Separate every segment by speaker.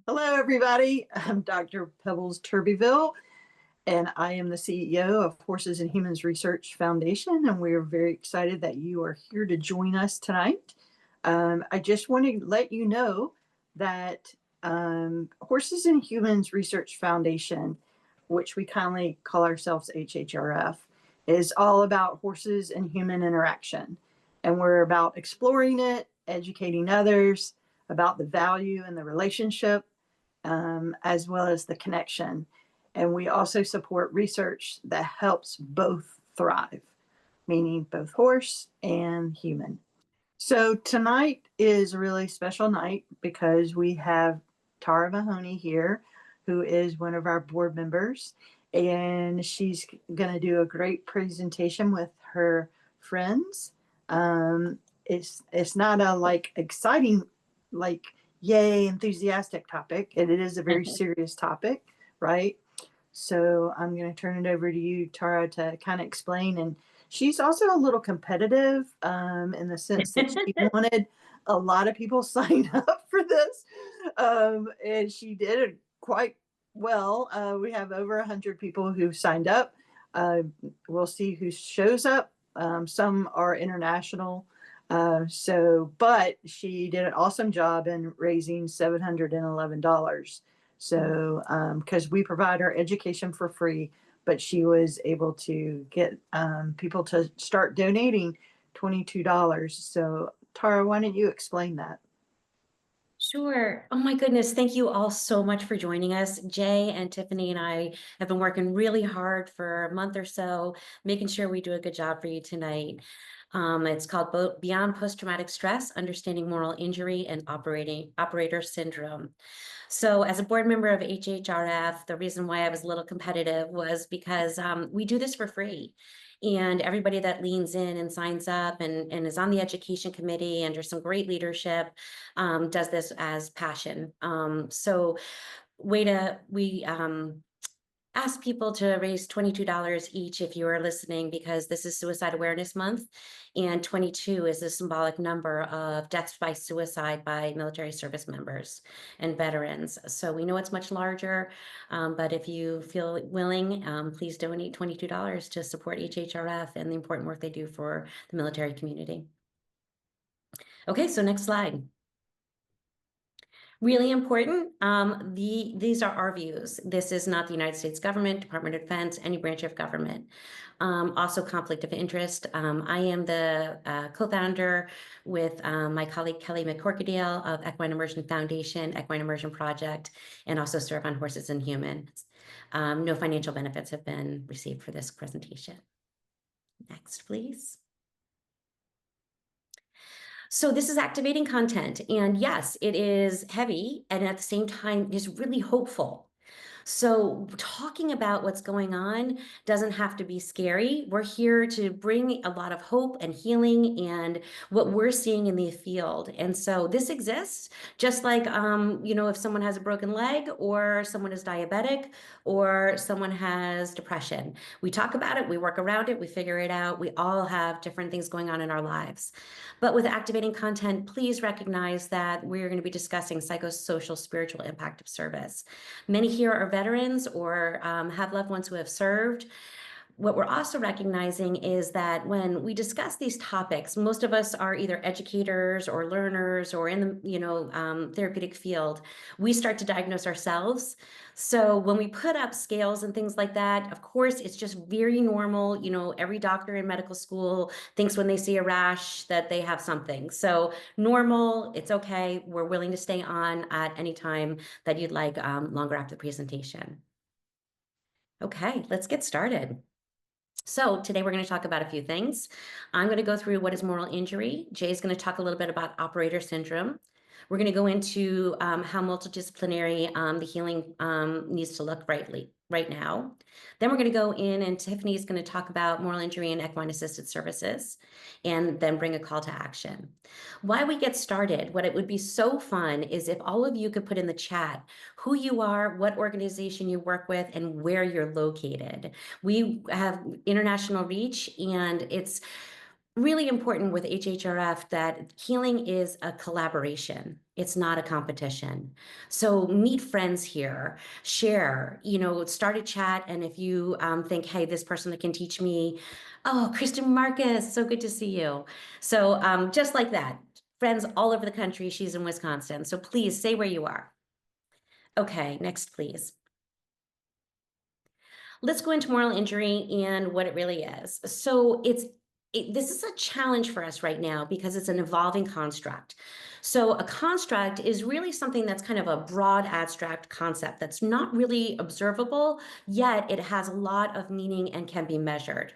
Speaker 1: Hello, everybody. I'm Dr. Pebbles Turbyville, and I am the CEO of Horses and Humans Research Foundation, and we are very excited that you are here to join us tonight. I just want to let you know that Horses and Humans Research Foundation, which we kindly call ourselves HHRF, is all about horses and human interaction. And we're about exploring it, educating others about the value and the relationship, as well as the connection. And we also support research that helps both thrive, meaning both horse and human. So tonight is a really special night because we have Tara Mahoney here, who is one of our board members, and she's going to do a great presentation with her friends. It's not a like exciting, like yay enthusiastic topic. It is a very serious topic, right? So I'm going to turn it over to you, Tara, to kind of explain. And she's also a little competitive in the sense that she wanted a lot of people sign up for this. And she did it quite well. We have over 100 people who signed up. Uh, we'll see who shows up. Some are international. But she did an awesome job in raising $711. So, because we provide our education for free, but she was able to get people to start donating $22. So, Tara, why don't you explain that?
Speaker 2: Sure. Oh my goodness. Thank you all so much for joining us. Jay and Tiffany and I have been working really hard for a month or so, making sure we do a good job for you tonight. It's called Beyond Post-Traumatic Stress, Understanding Moral Injury and Operator Syndrome. So as a board member of HHRF, the reason why I was a little competitive was because we do this for free. And everybody that leans in and signs up and is on the education committee under some great leadership does this as passion. So we ask people to raise $22 each if you are listening, because this is Suicide Awareness Month, and 22 is a symbolic number of deaths by suicide by military service members and veterans. So we know it's much larger, but if you feel willing, please donate $22 to support HHRF and the important work they do for the military community. Okay, so next slide. Really important. These are our views. This is not the United States government, Department of Defense, any branch of government. Also conflict of interest. I am the co-founder with my colleague Kelly McCorkadale of Equine Immersion Foundation, Equine Immersion Project, and also serve on Horses and Humans. No financial benefits have been received for this presentation. Next, please. So this is activating content, and yes, it is heavy, and at the same time is really hopeful. So talking about what's going on doesn't have to be scary. We're here to bring a lot of hope and healing and what we're seeing in the field. And so this exists, just like, if someone has a broken leg or someone is diabetic or someone has depression. We talk about it, we work around it, we figure it out. We all have different things going on in our lives. But with activating content, please recognize that we're going to be discussing psychosocial spiritual impact of service. Many here are veterans or have loved ones who have served. What we're also recognizing is that when we discuss these topics, most of us are either educators or learners or in the therapeutic field. We start to diagnose ourselves. So when we put up scales and things like that, of course, it's just very normal. Every doctor in medical school thinks when they see a rash that they have something. So normal, it's okay. We're willing to stay on at any time that you'd like longer after the presentation. Okay, let's get started. So today we're going to talk about a few things. I'm going to go through what is moral injury. Jay's going to talk a little bit about operator syndrome. We're going to go into how multidisciplinary the healing needs to look right now. Then we're going to go in and Tiffany's going to talk about moral injury and equine-assisted services and then bring a call to action. Why we get started, what it would be so fun is if all of you could put in the chat who you are, what organization you work with, and where you're located. We have international reach, and it's really important with HHRF that healing is a collaboration. It's not a competition. So meet friends here, share, start a chat. And if you think, hey, this person that can teach me, oh, Kristen Marcus, so good to see you. So just like that, friends all over the country. She's in Wisconsin. So please say where you are. Okay, next, please. Let's go into moral injury and what it really is. So this is a challenge for us right now because it's an evolving construct. So a construct is really something that's kind of a broad abstract concept that's not really observable, yet it has a lot of meaning and can be measured.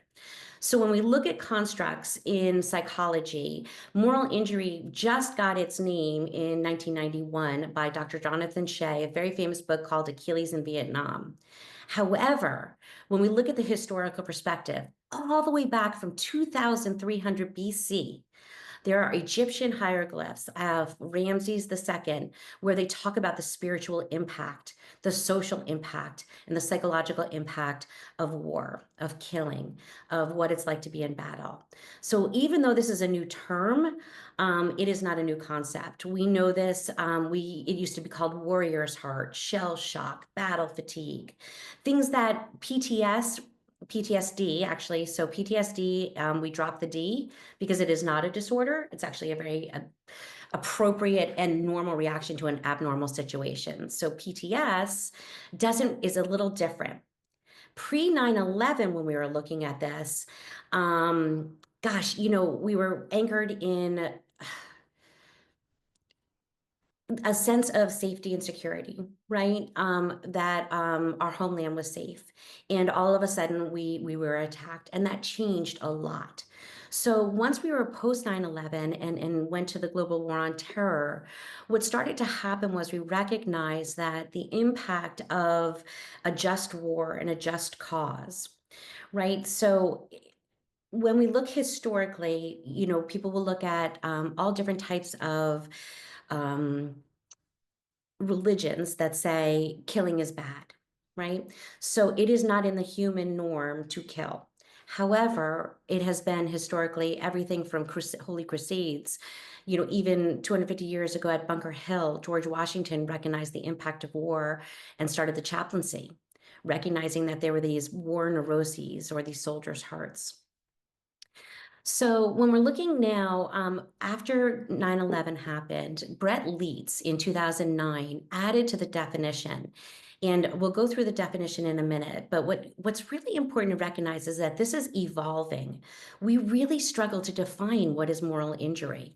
Speaker 2: So when we look at constructs in psychology, moral injury just got its name in 1991 by Dr. Jonathan Shea, a very famous book called Achilles in Vietnam. However, when we look at the historical perspective, all the way back from 2300 BC, there are Egyptian hieroglyphs of Ramses II, where they talk about the spiritual impact, the social impact, and the psychological impact of war, of killing, of what it's like to be in battle. So even though this is a new term, it is not a new concept. We know this. It used to be called warrior's heart, shell shock, battle fatigue, things that PTSD, actually. So PTSD, we drop the D because it is not a disorder. It's actually a very appropriate and normal reaction to an abnormal situation. So PTS is a little different. Pre 9/11, when we were looking at this, we were anchored in a sense of safety and security, right? That our homeland was safe. And all of a sudden we were attacked, and that changed a lot. So once we were post 9/11 and went to the global war on terror, what started to happen was we recognized that the impact of a just war and a just cause, right? So when we look historically, people will look at all different types of religions that say killing is bad, right? So it is not in the human norm to kill. However, it has been historically everything from Holy Crusades, even 250 years ago at Bunker Hill, George Washington recognized the impact of war and started the chaplaincy, recognizing that there were these war neuroses or these soldiers' hearts. So when we're looking now, after 9/11 happened, Brett Leitz in 2009 added to the definition, and we'll go through the definition in a minute, but what's really important to recognize is that this is evolving. We really struggle to define what is moral injury.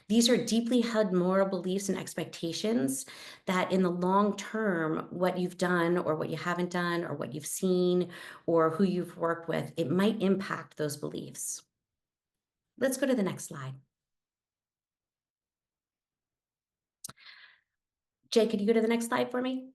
Speaker 2: These are deeply held moral beliefs and expectations that in the long term, what you've done or what you haven't done or what you've seen or who you've worked with, it might impact those beliefs. Let's go to the next slide. Jay, could you go to the next slide for me?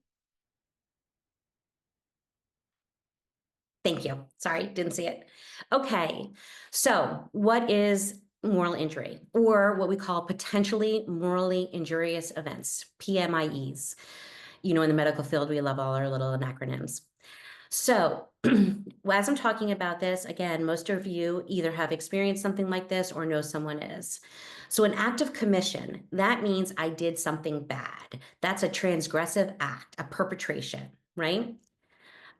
Speaker 2: Thank you. Sorry, didn't see it. Okay, so what is moral injury, or what we call potentially morally injurious events, PMIEs? In the medical field, we love all our little acronyms. So as I'm talking about this, again, most of you either have experienced something like this or know someone is. So an act of commission, that means I did something bad. That's a transgressive act, a perpetration, right?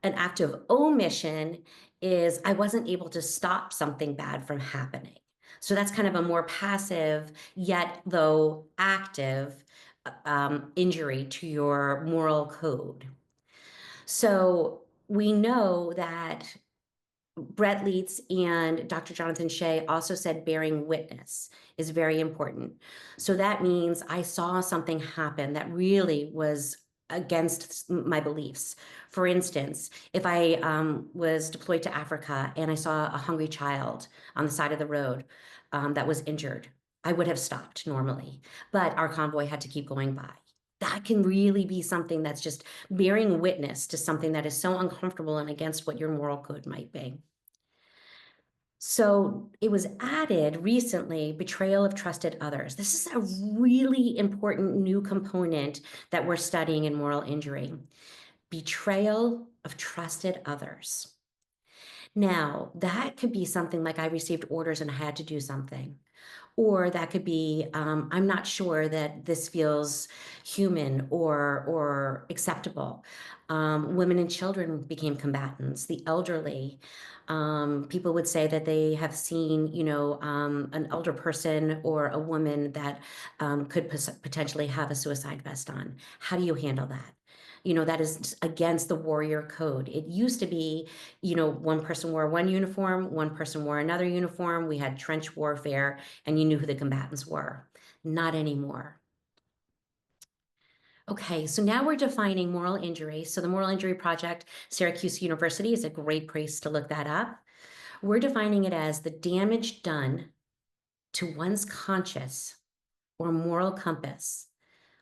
Speaker 2: An act of omission is I wasn't able to stop something bad from happening. So that's kind of a more passive, yet though active injury to your moral code. So we know that Brett Leitz and Dr. Jonathan Shea also said bearing witness is very important. So that means I saw something happen that really was against my beliefs. For instance, if I was deployed to Africa and I saw a hungry child on the side of the road that was injured, I would have stopped normally, but our convoy had to keep going by. That can really be something that's just bearing witness to something that is so uncomfortable and against what your moral code might be. So it was added recently, betrayal of trusted others. This is a really important new component that we're studying in moral injury. Betrayal of trusted others. Now, that could be something like I received orders and I had to do something. Or that could be, I'm not sure that this feels human or acceptable. Women and children became combatants, the elderly. People would say that they have seen, an elder person or a woman that could potentially have a suicide vest on. How do you handle that? That is against the warrior code. It used to be, one person wore one uniform, one person wore another uniform. We had trench warfare, and you knew who the combatants were. Not anymore. Okay, so now we're defining moral injury. So the Moral Injury Project, Syracuse University, is a great place to look that up. We're defining it as the damage done to one's conscience or moral compass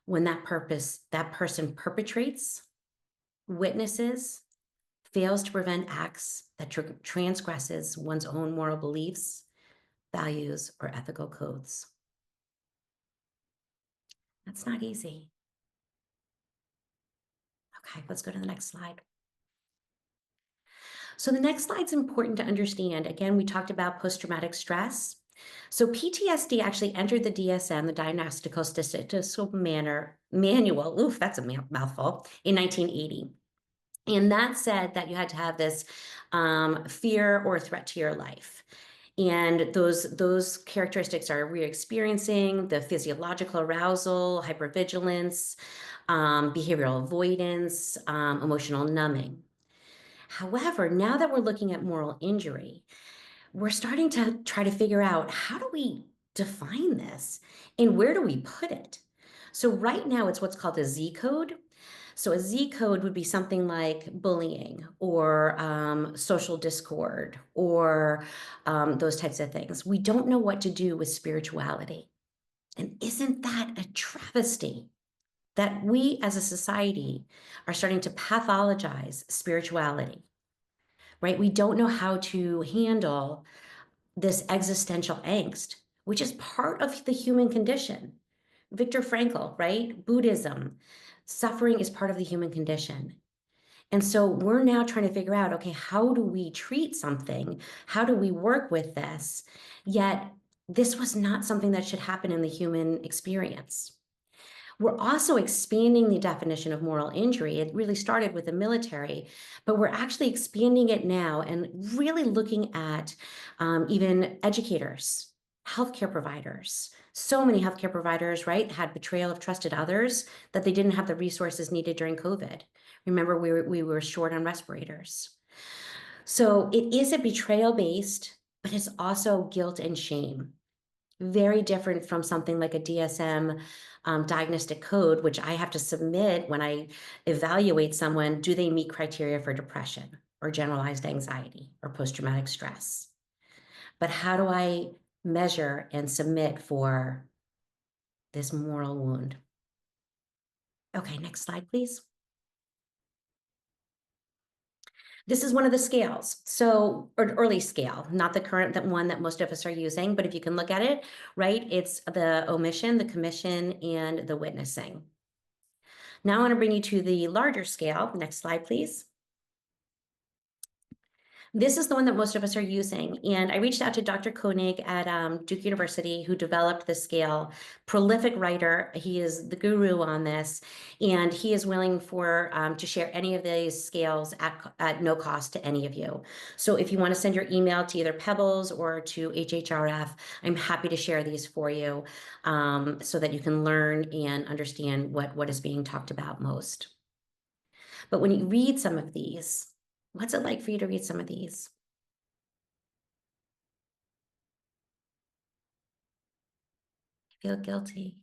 Speaker 2: when that person perpetrates, witnesses, fails to prevent acts that transgresses one's own moral beliefs, values, or ethical codes. That's not easy. Okay, let's go to the next slide. So the next slide is important to understand. Again, we talked about post-traumatic stress. So PTSD actually entered the DSM, the Diagnostical Statistical Manual, oof, that's a mouthful, in 1980. And that said that you had to have this fear or threat to your life. And those characteristics are we're experiencing the physiological arousal, hypervigilance, behavioral avoidance, emotional numbing. However, now that we're looking at moral injury, we're starting to try to figure out how do we define this and where do we put it? So right now it's what's called a Z code. So a Z code would be something like bullying or social discord or those types of things. We don't know what to do with spirituality. And isn't that a travesty that we as a society are starting to pathologize spirituality, right? We don't know how to handle this existential angst, which is part of the human condition. Viktor Frankl, right? Buddhism, suffering is part of the human condition. And so we're now trying to figure out, okay, how do we treat something? How do we work with this? Yet this was not something that should happen in the human experience. We're also expanding the definition of moral injury. It really started with the military, but we're actually expanding it now and really looking at even educators, healthcare providers. So many healthcare providers, right, had betrayal of trusted others that they didn't have the resources needed during COVID. Remember, we were short on respirators. So it is a betrayal based, but it's also guilt and shame. Very different from something like a DSM diagnostic code, which I have to submit when I evaluate someone. Do they meet criteria for depression or generalized anxiety or post-traumatic stress? But how do I measure and submit for this moral wound? Okay, next slide, please. This is one of the scales. So, or early scale, not the current one that most of us are using, but if you can look at it, right, it's the omission, the commission, and the witnessing. Now I want to bring you to the larger scale. Next slide, please. This is the one that most of us are using. And I reached out to Dr. Koenig at Duke University, who developed the scale. Prolific writer. He is the guru on this. And he is willing to share any of these scales at no cost to any of you. So if you want to send your email to either Pebbles or to HHRF, I'm happy to share these for you so that you can learn and understand what is being talked about most. But when you read some of these, what's it like for you to read some of these? I feel guilty.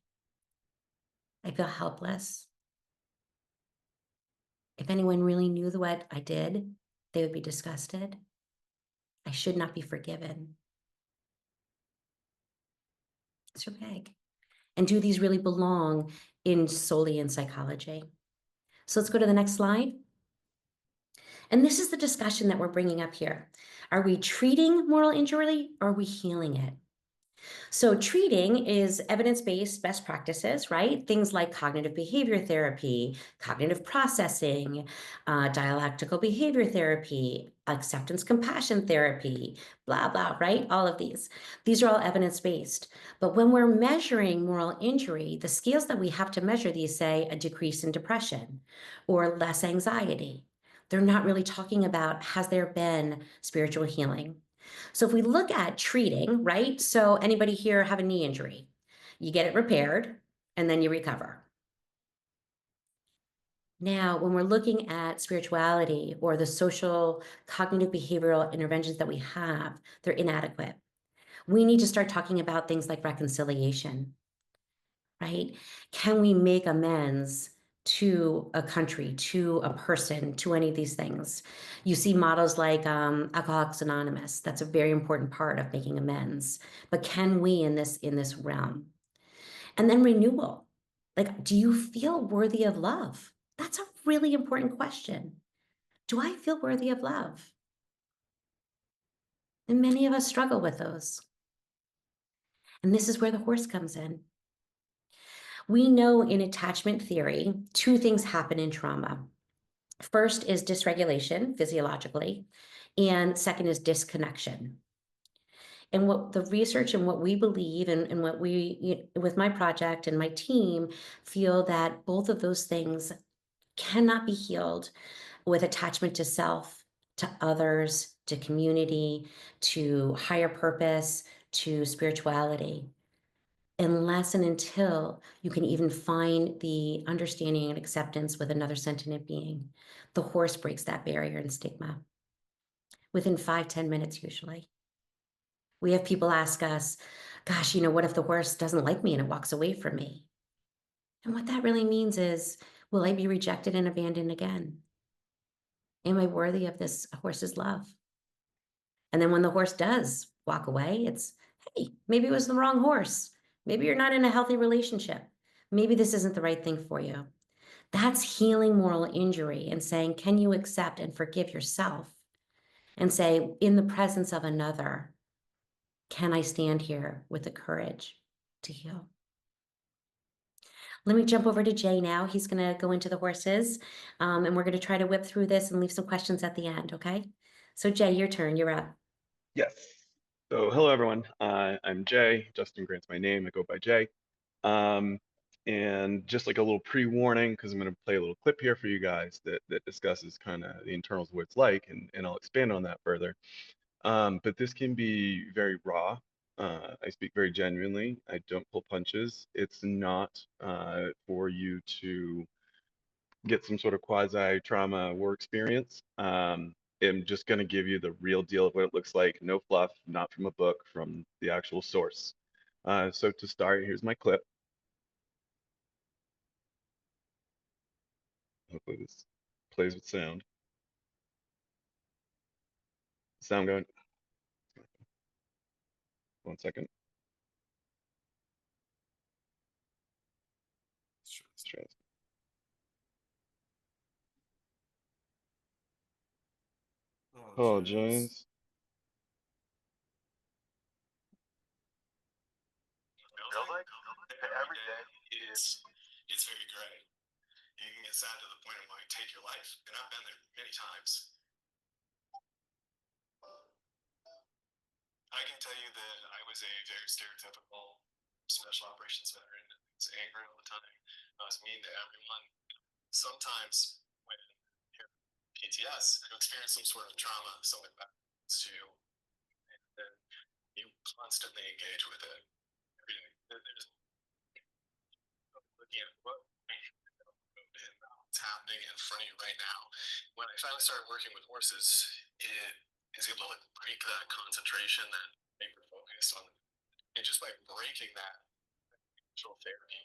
Speaker 2: I feel helpless. If anyone really knew what I did, they would be disgusted. I should not be forgiven. It's so vague. And do these really belong solely in psychology? So let's go to the next slide. And this is the discussion that we're bringing up here. Are we treating moral injury or are we healing it? So treating is evidence-based best practices, right? Things like cognitive behavior therapy, cognitive processing, dialectical behavior therapy, acceptance compassion therapy, blah, blah, right? All of these are all evidence-based. But when we're measuring moral injury, the scales that we have to measure these say a decrease in depression or less anxiety. They're not really talking about, has there been spiritual healing? So if we look at treating, right? So anybody here have a knee injury, you get it repaired and then you recover. Now, when we're looking at spirituality or the social cognitive behavioral interventions that we have, they're inadequate. We need to start talking about things like reconciliation, right? Can we make amends to a country, to a person, to any of these things? You see models like Alcoholics Anonymous. That's a very important part of making amends. But can we in this realm? And then renewal. Like, do you feel worthy of love? That's a really important question. Do I feel worthy of love? And many of us struggle with those. And this is where the horse comes in. We know in attachment theory, two things happen in trauma. First is dysregulation physiologically, and second is disconnection. And what the research and what we believe and what we, with my project and my team, feel that both of those things cannot be healed with attachment to self, to others, to community, to higher purpose, to spirituality, unless and until you can even find the understanding and acceptance with another sentient being. The horse breaks that barrier and stigma within 5-10 minutes usually. We have people ask us, gosh, what if the horse doesn't like me and it walks away from me? And what that really means is, will I be rejected and abandoned again? Am I worthy of this horse's love? And then when the horse does walk away, it's, hey, maybe it was the wrong horse. Maybe you're not in a healthy relationship. Maybe this isn't the right thing for you. That's healing moral injury and saying, can you accept and forgive yourself? And say, in the presence of another, can I stand here with the courage to heal? Let me jump over to Jay now. He's going to go into the horses, and we're going to try to whip through this and leave some questions at the end, okay? So Jay, your turn. You're up.
Speaker 3: Yes. So hello, everyone. I'm Jay. Justin Grant's my name. I go by Jay. And just like a little pre-warning, because I'm going to play a little clip here for you guys that discusses kind of the internals of what it's like, and I'll expand on that further. But this can be very raw. I speak very genuinely. I don't pull punches. It's not for you to get some sort of quasi-trauma war experience. I'm just going to give you the real deal of what it looks like. No fluff, not from a book, from the actual source. So to start, here's my clip. Hopefully this plays with sound. Sound going? 1 second. Let's try this. Oh, James.
Speaker 4: Every day it's very gray. You can get sad to the point of wanting to take your life, and I've been there many times. I can tell you that I was a very stereotypical special operations veteran. I was angry all the time. I was mean to everyone. Sometimes when you're PTS, you experience some sort of trauma, something that happens to you, and then you constantly engage with it. There's looking at what's happening in front of you right now. When I finally started working with horses, it is able to break that concentration, that hyper focus on, and just by breaking that visual therapy,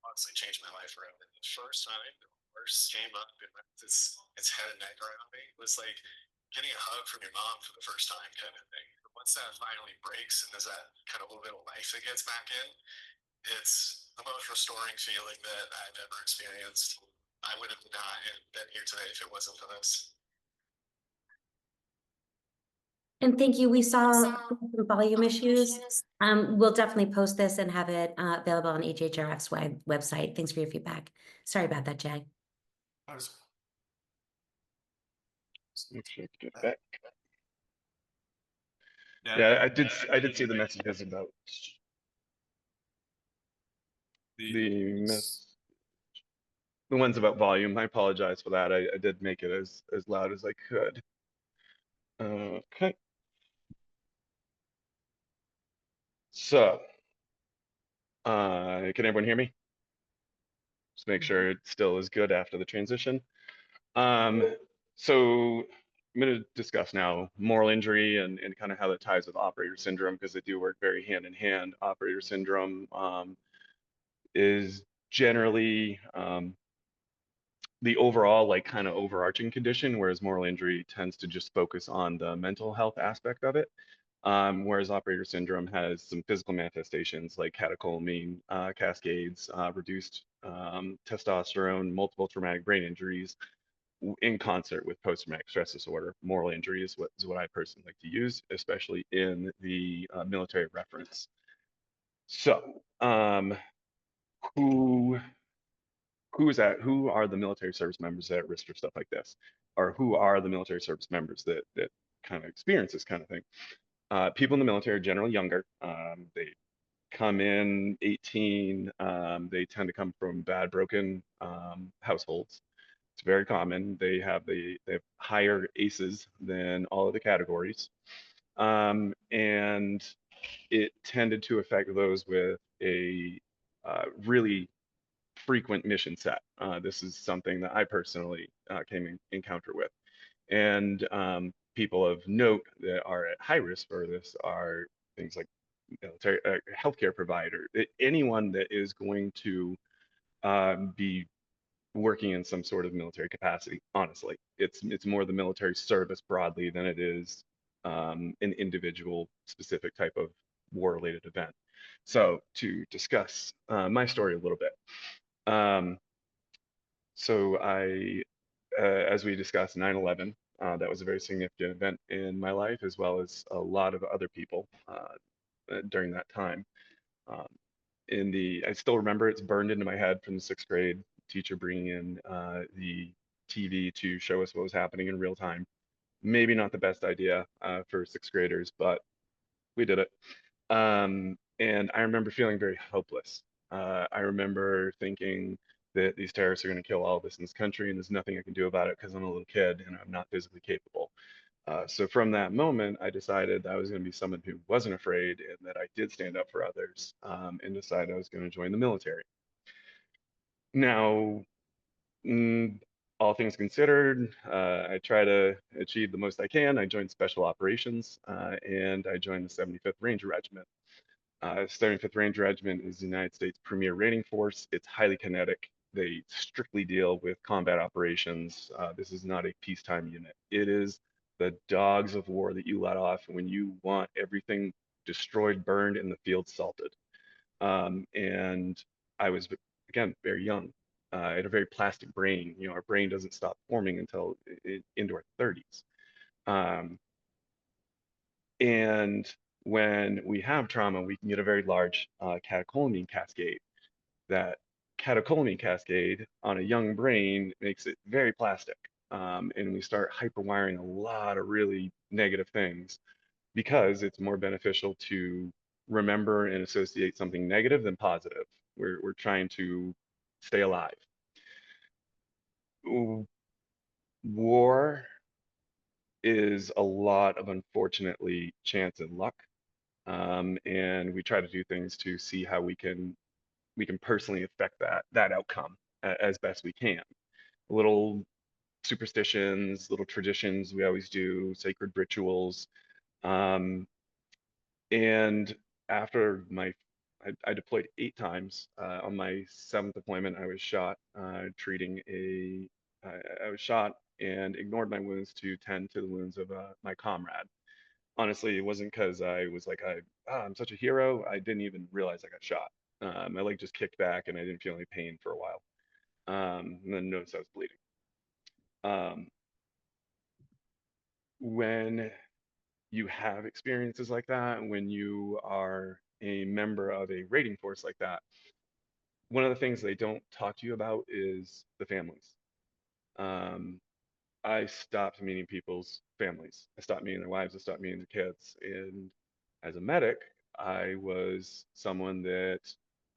Speaker 4: honestly changed my life around. And the first time the horse came up and wrapped its head and neck around me, it was like getting a hug from your mom for the first time, kind of thing. But once that finally breaks and there's that kind of little bit of life that gets back in, it's the most restoring feeling that I've ever experienced. I would have not been here today if it wasn't for this.
Speaker 2: And thank you. We saw some volume issues. We'll definitely post this and have it available on HHRF's website. Thanks for your feedback. Sorry about that, Jay.
Speaker 3: Make sure I get back. Yeah, I did see the messages about the ones about volume. I apologize for that. I did make it as loud as I could. Okay. So, can everyone hear me? Just make sure it still is good after the transition. So I'm going to discuss now moral injury and kind of how that ties with operator syndrome, because they do work very hand in hand. Operator syndrome is generally the overall like kind of overarching condition, whereas moral injury tends to just focus on the mental health aspect of it. Whereas operator syndrome has some physical manifestations like catecholamine cascades, reduced testosterone, multiple traumatic brain injuries in concert with post-traumatic stress disorder. Moral injury is what I personally like to use, especially in the military reference. So, who who are the military service members that are at risk for stuff like this, or who are the military service members that kind of experience this kind of thing? People in the military are generally younger. They come in 18. They tend to come from bad, broken households. It's very common. They have higher ACEs than all of the categories, and it tended to affect those with a really frequent mission set. This is something that I personally came in encounter with. And people of note that are at high risk for this are things like military, healthcare provider, anyone that is going to be working in some sort of military capacity. Honestly, it's more the military service broadly than it is an individual specific type of war-related event. So to discuss my story a little bit. So as we discussed, 9/11, that was a very significant event in my life, as well as a lot of other people during that time. Um, I still remember, it's burned into my head from the 6th grade teacher bringing in the TV to show us what was happening in real time. Maybe not the best idea for 6th graders, but we did it. And I remember feeling very hopeless. I remember thinking that these terrorists are going to kill all of us in this country, and there's nothing I can do about it because I'm a little kid and I'm not physically capable. So from that moment, I decided I was going to be someone who wasn't afraid and that I did stand up for others, and decided I was going to join the military. Now, all things considered, I try to achieve the most I can. I joined Special Operations, and I joined the 75th Ranger Regiment. 75th Ranger Regiment is the United States' premier raiding force. It's highly kinetic. They strictly deal with combat operations. This is not a peacetime unit. It is the dogs of war that you let off when you want everything destroyed, burned, and the field salted. And I was, again, very young. I had a very plastic brain. You know, our brain doesn't stop forming until into our 30s. And when we have trauma, we can get a very large catecholamine cascade. That catecholamine cascade on a young brain makes it very plastic. And we start hyperwiring a lot of really negative things because it's more beneficial to remember and associate something negative than positive. We're trying to stay alive. War is a lot of, unfortunately, chance and luck. And we try to do things to see how we can personally affect that outcome as best we can. Little superstitions, little traditions we always do, sacred rituals. And after I deployed 8 times. On my 7th deployment, I was shot I was shot and ignored my wounds to tend to the wounds of my comrade. Honestly, it wasn't because I was like, I'm such a hero. I didn't even realize I got shot. My leg just kicked back and I didn't feel any pain for a while. And then noticed I was bleeding. When you have experiences like that, when you are a member of a raiding force like that, one of the things they don't talk to you about is the families. I stopped meeting people's families. I stopped meeting their wives. I stopped meeting their kids. And as a medic, I was someone that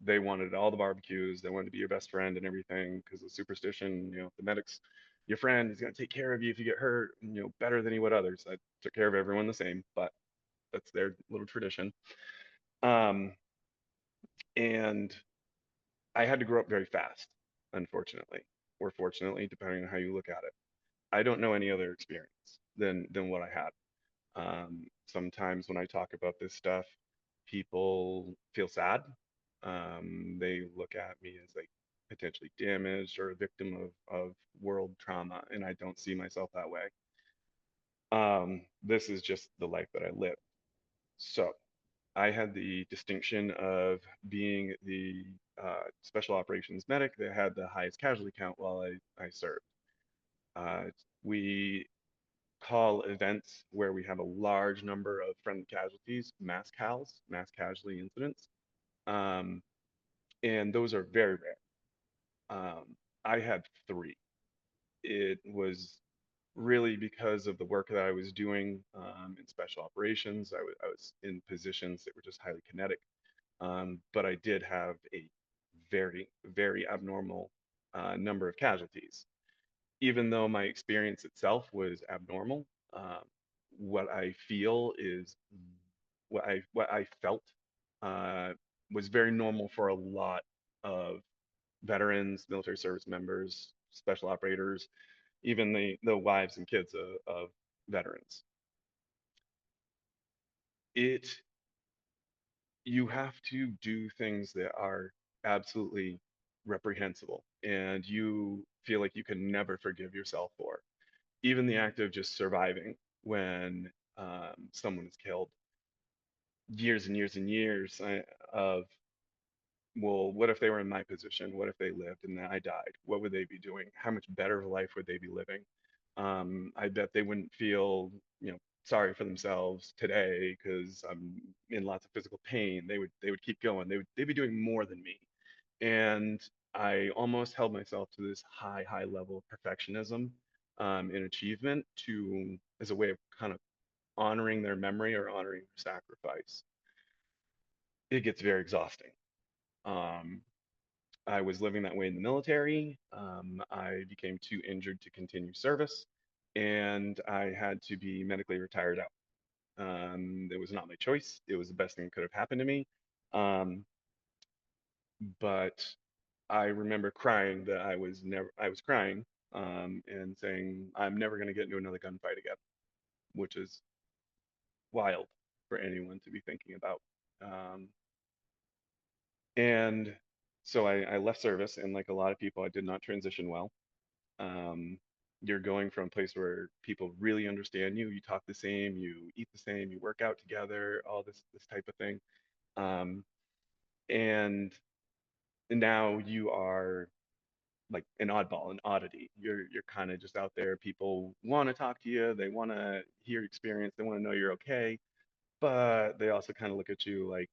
Speaker 3: they wanted all the barbecues. They wanted to be your best friend and everything because of superstition. The medic's your friend. He's going to take care of you if you get hurt, better than he would others. I took care of everyone the same, but that's their little tradition. Um, and I had to grow up very fast, unfortunately, or fortunately, depending on how you look at it. I don't know any other experience than what I had. Sometimes when I talk about this stuff, people feel sad. They look at me as like potentially damaged or a victim of world trauma, and I don't see myself that way. This is just the life that I live. So I had the distinction of being the special operations medic that had the highest casualty count while I served. Uh, we call events where we have a large number of friendly casualties, mass CALs, mass casualty incidents. Um, and those are very rare. I had three. It was really because of the work that I was doing in special operations. I was in positions that were just highly kinetic, but I did have a very, very abnormal number of casualties. Even though my experience itself was abnormal, um, what I feel is what I felt uh, was very normal for a lot of veterans, military service members, special operators, even the wives and kids of veterans. It You have to do things that are absolutely reprehensible and you feel like you can never forgive yourself for. Even the act of just surviving when someone is killed, years and years and years of, well, what if they were in my position? What if they lived and I died? What would they be doing? How much better of a life would they be living? I bet they wouldn't feel, sorry for themselves today because I'm in lots of physical pain. They would keep going. They'd be doing more than me. And I almost held myself to this high level of perfectionism and achievement to as a way of kind of honoring their memory or honoring their sacrifice. It gets very exhausting. Um, I was living that way in the military. I became too injured to continue service, and I had to be medically retired out. It was not my choice. It was the best thing that could have happened to me. Um, but I remember crying that I was crying and saying, I'm never going to get into another gunfight again, which is wild for anyone to be thinking about. Um, and so I left service, and like a lot of people, I did not transition well. Um, you're going from a place where people really understand you, you talk the same, you eat the same, you work out together, all this type of thing. Um, and now you are like an oddball, an oddity. You're kind of just out there. People want to talk to you, they want to hear your experience, they want to know you're okay, but they also kind of look at you like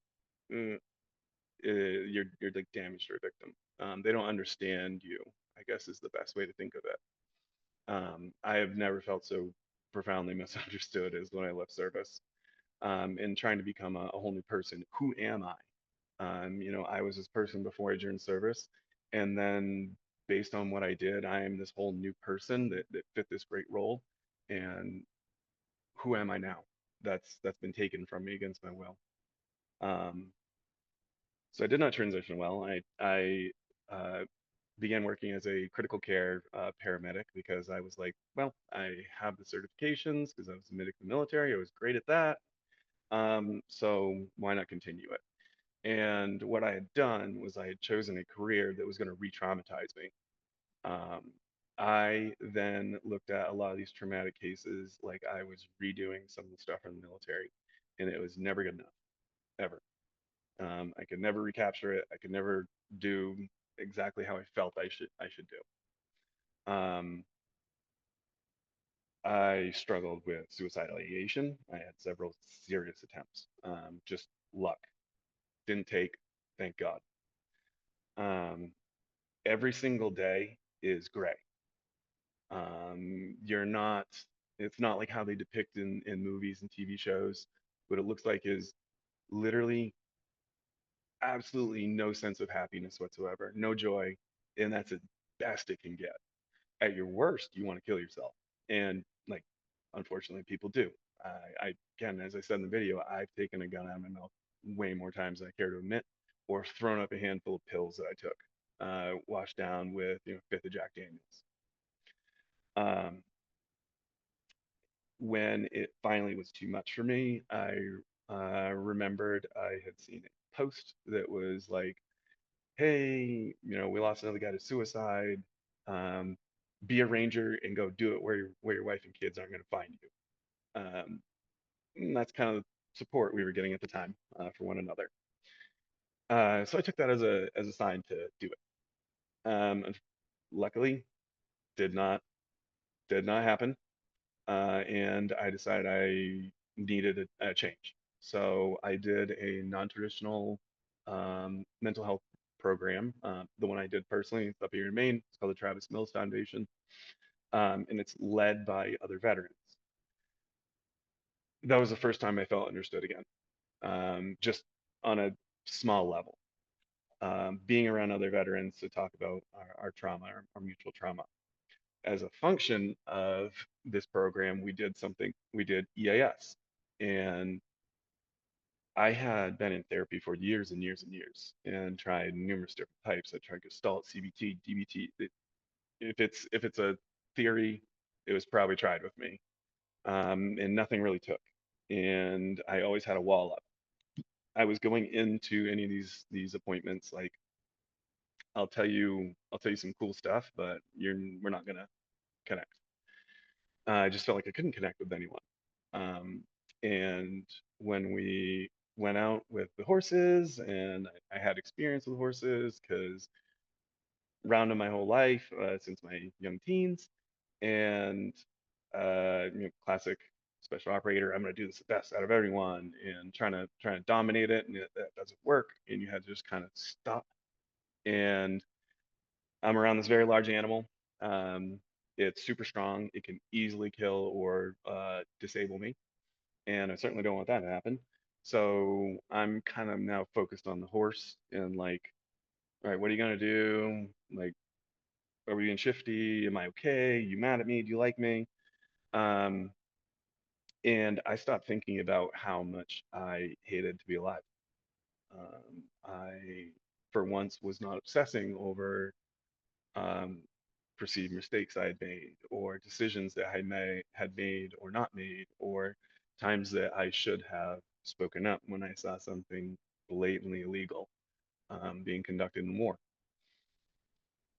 Speaker 3: mm, you're like damaged or a victim. They don't understand you, I guess is the best way to think of it. I have never felt so profoundly misunderstood as when I left service and trying to become a whole new person. Who am I? I was this person before I joined service, and then based on what I did, I am this whole new person that fit this great role. And who am I now? That's been taken from me against my will. Um, so I did not transition well. I began working as a critical care paramedic because I was like, well, I have the certifications because I was a medic in the military. I was great at that. So why not continue it? And what I had done was I had chosen a career that was going to re-traumatize me. Um, I then looked at a lot of these traumatic cases like I was redoing some of the stuff from the military, and it was never good enough, ever. I could never recapture it. I could never do exactly how I felt I should do. Um, I struggled with suicidal ideation. I had several serious attempts. Just luck. Didn't take, thank God. Um, every single day is gray. You're not, it's not like how they depict in movies and TV shows. What it looks like is literally absolutely no sense of happiness whatsoever, no joy, and that's the best it can get. At your worst, you want to kill yourself, and like, unfortunately, people do. Again, as I said in the video, I've taken a gun out of my mouth way more times than I care to admit, or thrown up a handful of pills that I took, washed down with fifth of Jack Daniels. Um, when it finally was too much for me, I remembered I had seen a post that was like, hey, we lost another guy to suicide. Um, be a ranger and go do it where your wife and kids aren't going to find you. And that's kind of support we were getting at the time for one another. So I took that as a sign to do it. And luckily, did not happen. And I decided I needed a change. So I did a non-traditional mental health program. The one I did personally, it's up here in Maine. It's called the Travis Mills Foundation, and it's led by other veterans. That was the first time I felt understood again, just on a small level. Being around other veterans to talk about our trauma, our mutual trauma. As a function of this program, we did EAS. And I had been in therapy for years and years and years and tried numerous different types. I tried Gestalt, CBT, DBT. If it's a theory, it was probably tried with me, and nothing really took. And I always had a wall up. I was going into any of these appointments like, I'll tell you some cool stuff, but we're not gonna connect. I just felt like I couldn't connect with anyone. And when we went out with the horses, and I had experience with horses because around them my whole life since my young teens, and classic special operator. I'm going to do this the best out of everyone, and trying to dominate it, and that doesn't work. And you had to just kind of stop. And I'm around this very large animal. Um, it's super strong. It can easily kill or disable me, and I certainly don't want that to happen. So I'm kind of now focused on the horse and like, all right, what are you gonna do? Like, are we being shifty? Am I okay? You mad at me? Do you like me? Um, and I stopped thinking about how much I hated to be alive. I, for once, was not obsessing over um, perceived mistakes I had made, or decisions that had made or not made, or times that I should have spoken up when I saw something blatantly illegal being conducted in the war.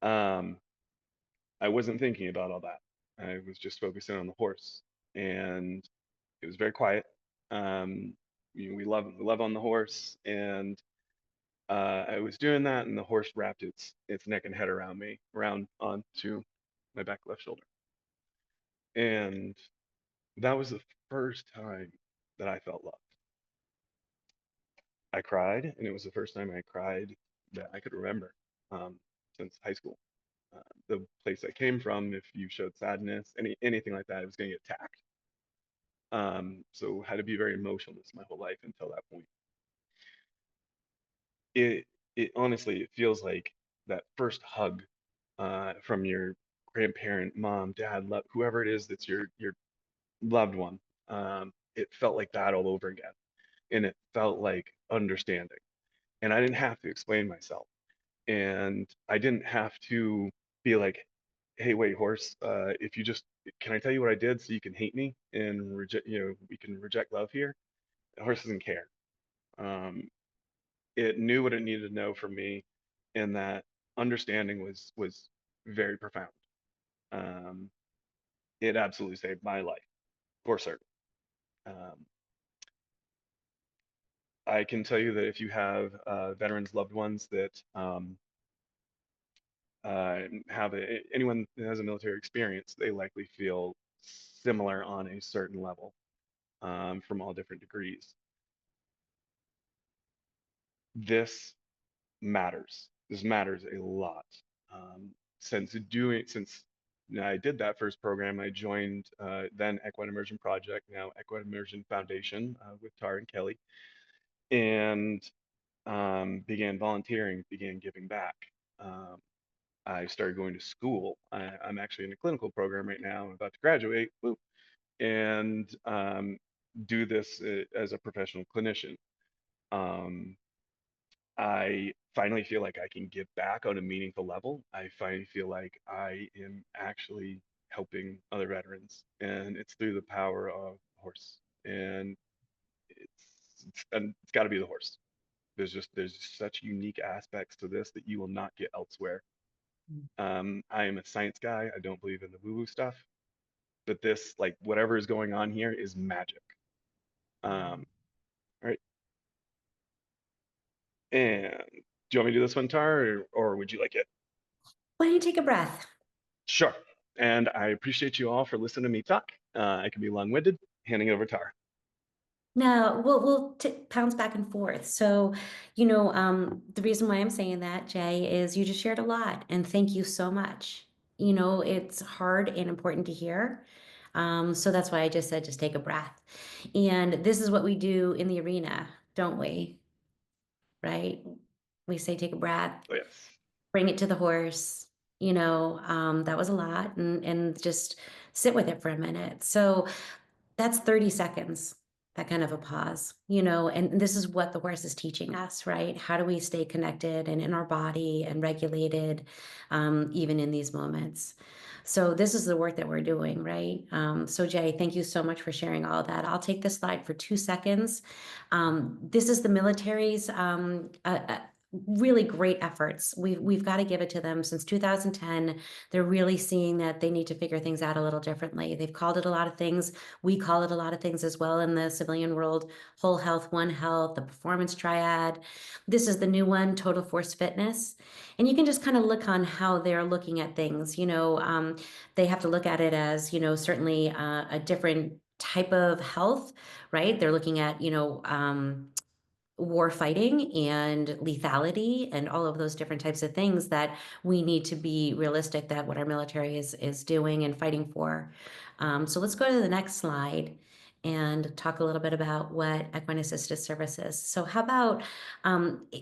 Speaker 3: Um, I wasn't thinking about all that. I was just focusing on the horse, and it was very quiet. Um, we love on the horse, and I was doing that, and the horse wrapped its neck and head around me, around onto my back left shoulder. And that was the first time that I felt loved. I cried, and it was the first time I cried that I could remember since high school. The place I came from, if you showed sadness, anything like that, it was going to get attacked. So had to be very emotionless my whole life until that point. It honestly, it feels like that first hug from your grandparent, mom, dad, whoever it is that's your loved one. It felt like that all over again, and it felt like understanding. And I didn't have to explain myself, and I didn't have to be like, "Hey, wait, horse, if you just can I tell you what I did so you can hate me and reject, we can reject love here." The horse doesn't care. Um, it knew what it needed to know from me, and that understanding was very profound. Um, it absolutely saved my life for certain. Um, I can tell you that if you have veterans, loved ones that have anyone that has a military experience, they likely feel similar on a certain level from all different degrees. This matters. This matters a lot. Since I did that first program, I joined then Equine Immersion Project, now Equine Immersion Foundation with Tara and Kelly, and began volunteering, began giving back. I started going to school. I'm actually in a clinical program right now. I'm about to graduate, woo, and do this as a professional clinician. I finally feel like I can give back on a meaningful level. I finally feel like I am actually helping other veterans, and it's through the power of horse. And it's got to be the horse. There's such unique aspects to this that you will not get elsewhere. I am a science guy. I don't believe in the woo-woo stuff, but this, like, whatever is going on here is magic. All right. And do you want me to do this one, Tar, or would you like it?
Speaker 2: Why don't you take a breath?
Speaker 3: Sure. And I appreciate you all for listening to me talk. I can be long-winded. Handing it over to Tar.
Speaker 2: No, we'll bounce back and forth. So, the reason why I'm saying that, Jay, is you just shared a lot, and thank you so much. It's hard and important to hear. So that's why I just said, just take a breath. And this is what we do in the arena, don't we? Right? We say, take a breath,
Speaker 3: Oh, yes.
Speaker 2: bring it to the horse. That was a lot, and just sit with it for a minute. So that's 30 seconds, that kind of a pause, and this is what the horse is teaching us, right? How do we stay connected and in our body and regulated, even in these moments? So this is the work that we're doing, right? So Jay, thank you so much for sharing all of that. I'll take this slide for 2 seconds. This is the military's really great efforts. We've got to give it to them. Since 2010, they're really seeing that they need to figure things out a little differently. They've called it a lot of things. We call it a lot of things as well in the civilian world: whole health, one health, the performance triad. This is the new one, total force fitness. And you can just kind of look on how they're looking at things. They have to look at it as, certainly a different type of health, right? They're looking at, war fighting and lethality and all of those different types of things that we need to be realistic that what our military is doing and fighting for. So let's go to the next slide and talk a little bit about what equine-assisted service is. So how about,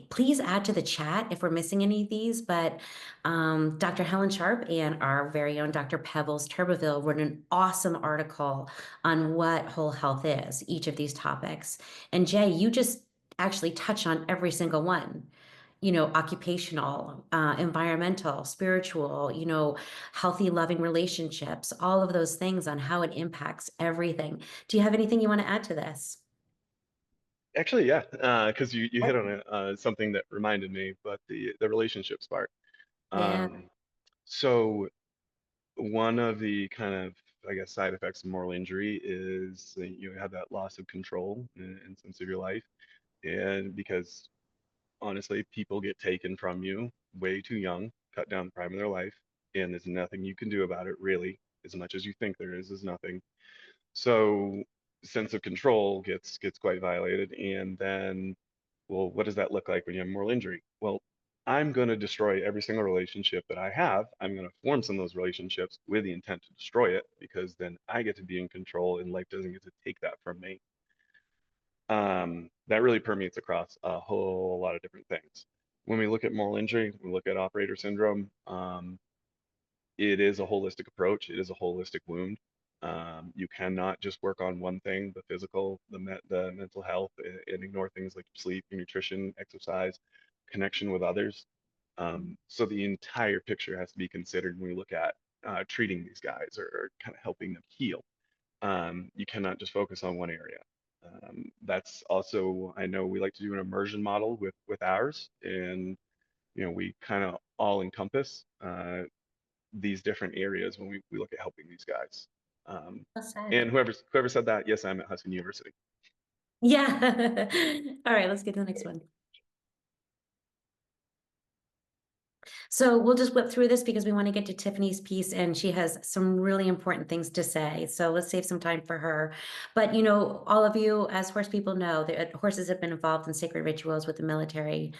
Speaker 2: please add to the chat if we're missing any of these, but Dr. Helen Sharp and our very own Dr. Pebbles Turbeville wrote an awesome article on what whole health is, each of these topics. And Jay, you just actually touch on every single one, occupational, environmental, spiritual, healthy, loving relationships, all of those things on how it impacts everything. Do you have anything you want to add to this?
Speaker 3: Actually, yeah, because you hit on something that reminded me, but the relationships part.
Speaker 2: Yeah.
Speaker 3: So one of the kind of, I guess, side effects of moral injury is that you have that loss of control in sense of your life. And because honestly, people get taken from you way too young, cut down the prime of their life, and there's nothing you can do about it, really. As much as you think there is nothing. So sense of control gets quite violated. And then, well, what does that look like when you have moral injury? Well, I'm going to destroy every single relationship that I have. I'm going to form some of those relationships with the intent to destroy it, because then I get to be in control and life doesn't get to take that from me. That really permeates across a whole lot of different things. When we look at moral injury, we look at operator syndrome. It is a holistic approach. It is a holistic wound. You cannot just work on one thing, the physical, the mental health, and ignore things like sleep, nutrition, exercise, connection with others. So the entire picture has to be considered when we look at treating these guys, or kind of helping them heal. You cannot just focus on one area. That's also, I know we like to do an immersion model with ours, and we kind of all encompass these different areas when we look at helping these guys.
Speaker 2: Well said.
Speaker 3: And whoever said that, yes, I'm at Hudson University.
Speaker 2: Yeah. All right, let's get to the next one. So we'll just whip through this because we want to get to Tiffany's piece and she has some really important things to say. So let's save some time for her. But all of you as horse people know that horses have been involved in sacred rituals with the military.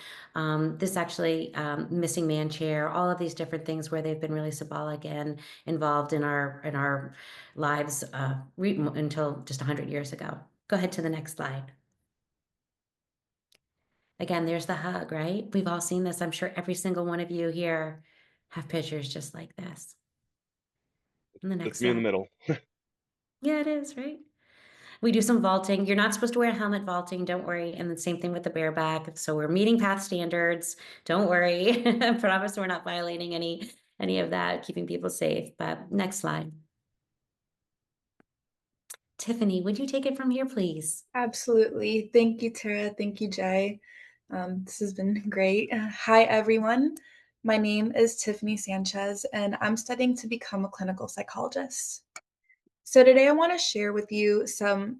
Speaker 2: This actually missing man chair, all of these different things where they've been really symbolic and involved in our lives until just 100 years ago. Go ahead to the next slide. Again, there's the hug, right? We've all seen this. I'm sure every single one of you here have pictures just like this. And the
Speaker 3: That's
Speaker 2: next
Speaker 3: me in the
Speaker 2: slide.
Speaker 3: middle.
Speaker 2: Yeah, it is, right? We do some vaulting. You're not supposed to wear a helmet vaulting, don't worry. And the same thing with the bareback. So we're meeting path standards. Don't worry. I promise we're not violating any of that, keeping people safe. But next slide. Tiffany, would you take it from here, please?
Speaker 5: Absolutely. Thank you, Tara. Thank you, Jay. This has been great. Hi, everyone. My name is Tiffany Sanchez, and I'm studying to become a clinical psychologist. So today I want to share with you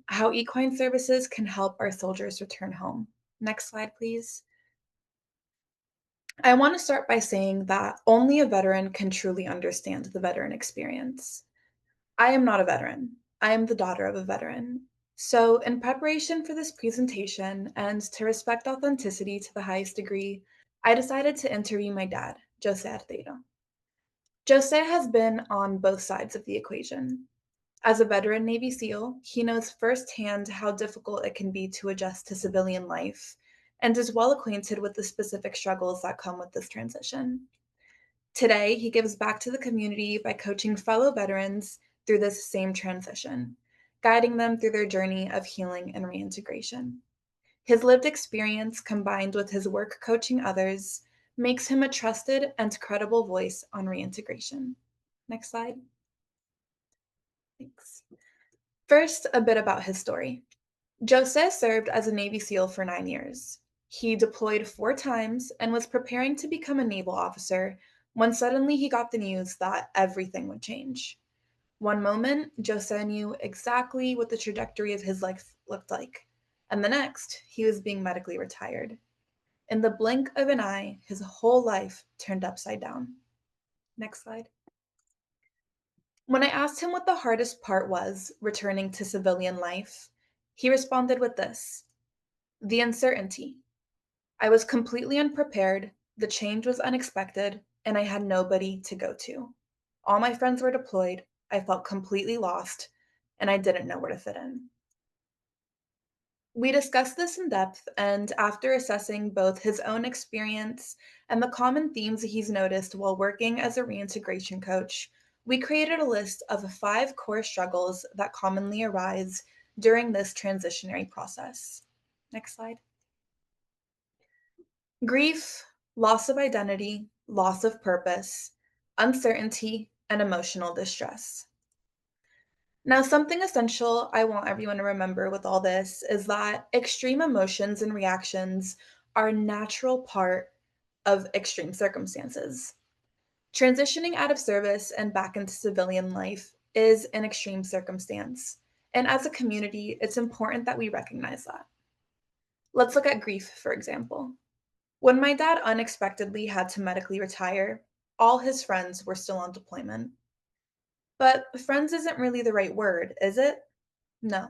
Speaker 5: how equine services can help our soldiers return home. Next slide, please. I want to start by saying that only a veteran can truly understand the veteran experience. I am not a veteran. I am the daughter of a veteran. So, in preparation for this presentation and to respect authenticity to the highest degree, I decided to interview my dad, Jose Arteiro. Jose has been on both sides of the equation. As a veteran Navy SEAL, he knows firsthand how difficult it can be to adjust to civilian life and is well acquainted with the specific struggles that come with this transition. Today, he gives back to the community by coaching fellow veterans through this same transition, guiding them through their journey of healing and reintegration. His lived experience combined with his work coaching others makes him a trusted and credible voice on reintegration. Next slide. Thanks. First, a bit about his story. Jose served as a Navy SEAL for 9 years. He deployed 4 times and was preparing to become a naval officer when suddenly he got the news that everything would change. One moment, Jose knew exactly what the trajectory of his life looked like, and the next, he was being medically retired. In the blink of an eye, his whole life turned upside down. Next slide. When I asked him what the hardest part was returning to civilian life, he responded with this: the uncertainty. I was completely unprepared, the change was unexpected, and I had nobody to go to. All my friends were deployed, I felt completely lost, and I didn't know where to fit in. We discussed this in depth, and after assessing both his own experience and the common themes he's noticed while working as a reintegration coach, we created a list of 5 core struggles that commonly arise during this transitionary process. Next slide. Grief, loss of identity, loss of purpose, uncertainty, and emotional distress. Now, something essential I want everyone to remember with all this is that extreme emotions and reactions are a natural part of extreme circumstances. Transitioning out of service and back into civilian life is an extreme circumstance, and as a community, it's important that we recognize that. Let's look at grief, for example. When my dad unexpectedly had to medically retire, all his friends were still on deployment. But friends isn't really the right word, is it? No.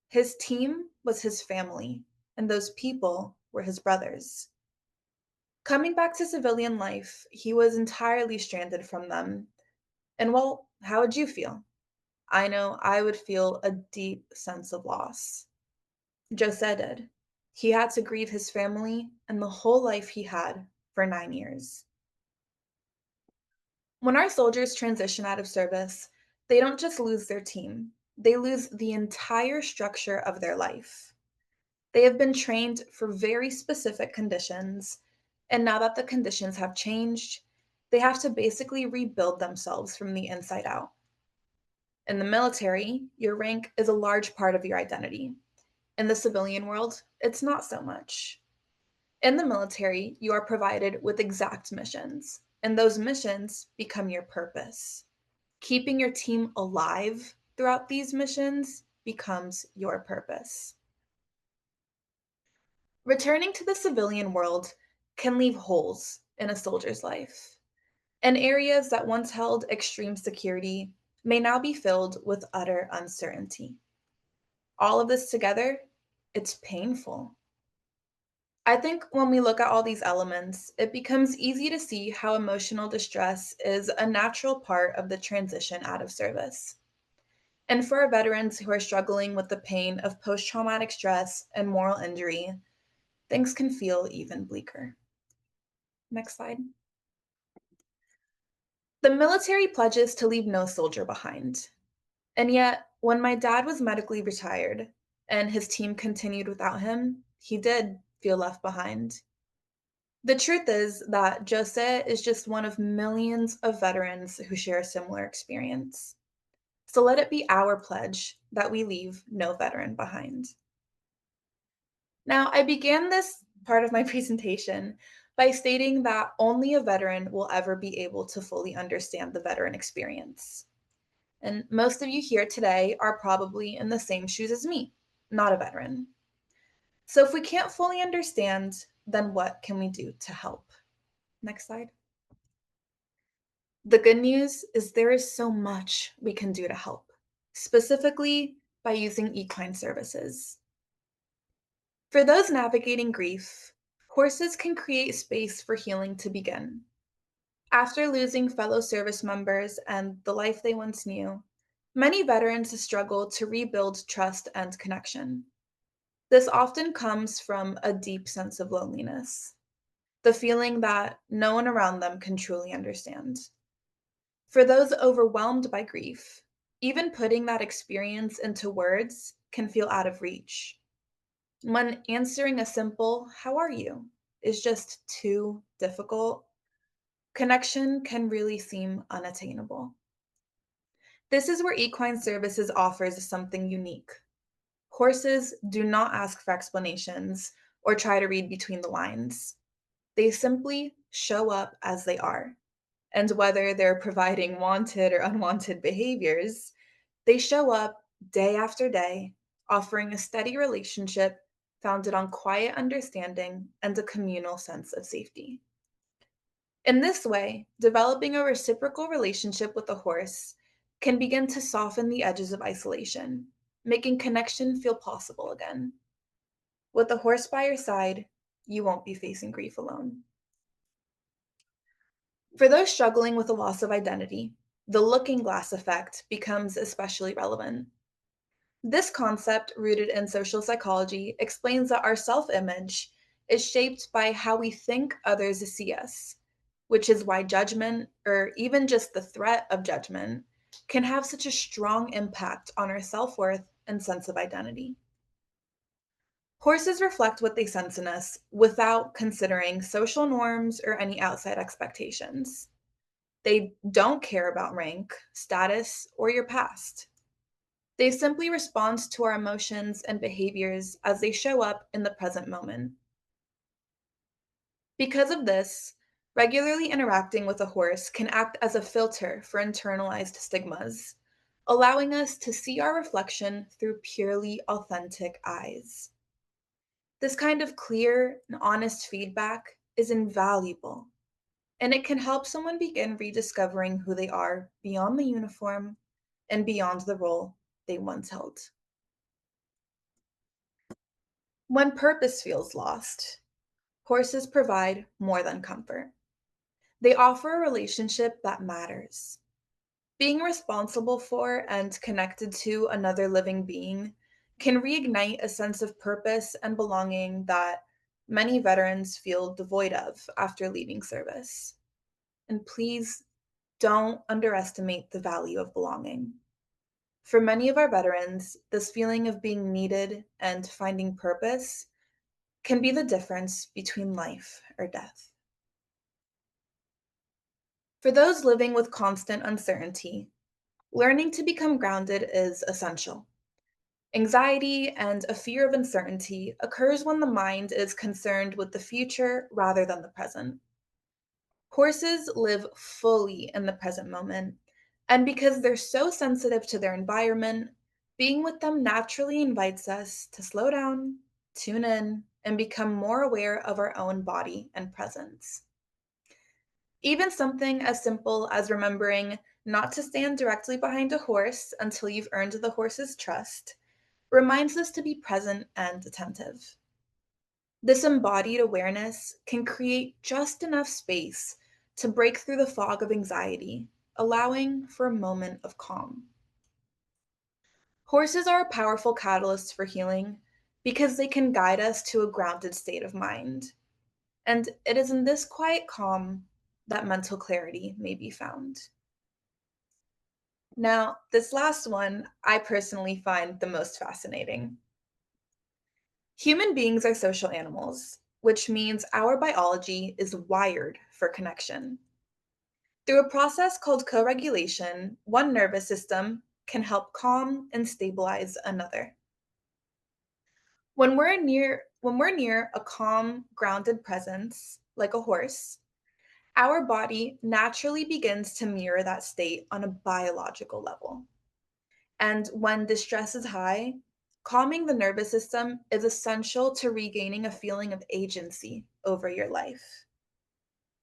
Speaker 5: His team was his family, and those people were his brothers. Coming back to civilian life, he was entirely stranded from them. And well, how would you feel? I know I would feel a deep sense of loss. Jose did. He had to grieve his family and the whole life he had for 9 years. When our soldiers transition out of service, they don't just lose their team, they lose the entire structure of their life. They have been trained for very specific conditions, and now that the conditions have changed, they have to basically rebuild themselves from the inside out. In the military, your rank is a large part of your identity. In the civilian world, it's not so much. In the military, you are provided with exact missions, and those missions become your purpose. Keeping your team alive throughout these missions becomes your purpose. Returning to the civilian world can leave holes in a soldier's life. and areas that once held extreme security may now be filled with utter uncertainty. All of this together, it's painful. I think when we look at all these elements, it becomes easy to see how emotional distress is a natural part of the transition out of service. And for our veterans who are struggling with the pain of post-traumatic stress and moral injury, things can feel even bleaker. Next slide. The military pledges to leave no soldier behind. And yet, when my dad was medically retired and his team continued without him, he did feel left behind. The truth is that Jose is just one of millions of veterans who share a similar experience. So let it be our pledge that we leave no veteran behind. Now, I began this part of my presentation by stating that only a veteran will ever be able to fully understand the veteran experience. And most of you here today are probably in the same shoes as me, not a veteran. So if we can't fully understand, then what can we do to help? Next slide. The good news is there is so much we can do to help, specifically by using equine services. For those navigating grief, horses can create space for healing to begin. After losing fellow service members and the life they once knew, many veterans struggle to rebuild trust and connection. This often comes from a deep sense of loneliness, the feeling that no one around them can truly understand. For those overwhelmed by grief, even putting that experience into words can feel out of reach. When answering a simple, "How are you?" is just too difficult, connection can really seem unattainable. This is where equine services offers something unique. Horses do not ask for explanations or try to read between the lines. They simply show up as they are. And whether they're providing wanted or unwanted behaviors, they show up day after day, offering a steady relationship founded on quiet understanding and a communal sense of safety. In this way, developing a reciprocal relationship with a horse can begin to soften the edges of isolation, making connection feel possible again. With a horse by your side, you won't be facing grief alone. For those struggling with a loss of identity, the looking glass effect becomes especially relevant. This concept, rooted in social psychology, explains that our self-image is shaped by how we think others see us, which is why judgment, or even just the threat of judgment, can have such a strong impact on our self-worth and sense of identity. Horses reflect what they sense in us without considering social norms or any outside expectations. They don't care about rank, status, or your past. They simply respond to our emotions and behaviors as they show up in the present moment. Because of this, regularly interacting with a horse can act as a filter for internalized stigmas, allowing us to see our reflection through purely authentic eyes. This kind of clear and honest feedback is invaluable, and it can help someone begin rediscovering who they are beyond the uniform and beyond the role they once held. When purpose feels lost, horses provide more than comfort. They offer a relationship that matters. Being responsible for and connected to another living being can reignite a sense of purpose and belonging that many veterans feel devoid of after leaving service. And please don't underestimate the value of belonging. For many of our veterans, this feeling of being needed and finding purpose can be the difference between life or death. For those living with constant uncertainty, learning to become grounded is essential. Anxiety and a fear of uncertainty occurs when the mind is concerned with the future rather than the present. Horses live fully in the present moment, and because they're so sensitive to their environment, being with them naturally invites us to slow down, tune in, and become more aware of our own body and presence. Even something as simple as remembering not to stand directly behind a horse until you've earned the horse's trust reminds us to be present and attentive. This embodied awareness can create just enough space to break through the fog of anxiety, allowing for a moment of calm. Horses are a powerful catalyst for healing because they can guide us to a grounded state of mind. And it is in this quiet calm that mental clarity may be found. Now, this last one I personally find the most fascinating. Human beings are social animals, which means our biology is wired for connection. Through a process called co-regulation, one nervous system can help calm and stabilize another. When we're near a calm, grounded presence, like a horse, our body naturally begins to mirror that state on a biological level. And when distress is high, calming the nervous system is essential to regaining a feeling of agency over your life.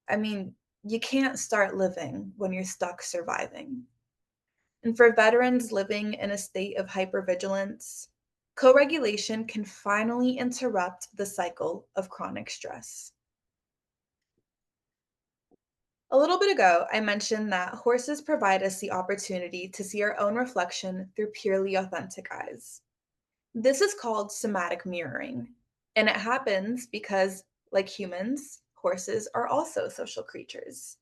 Speaker 5: I mean, you can't start living when you're stuck surviving. And for veterans living in a state of hypervigilance, co-regulation can finally interrupt the cycle of chronic stress. A little bit ago, I mentioned that horses provide us the opportunity to see our own reflection through purely authentic eyes. This is called somatic mirroring, and it happens because, like humans, horses are also social creatures.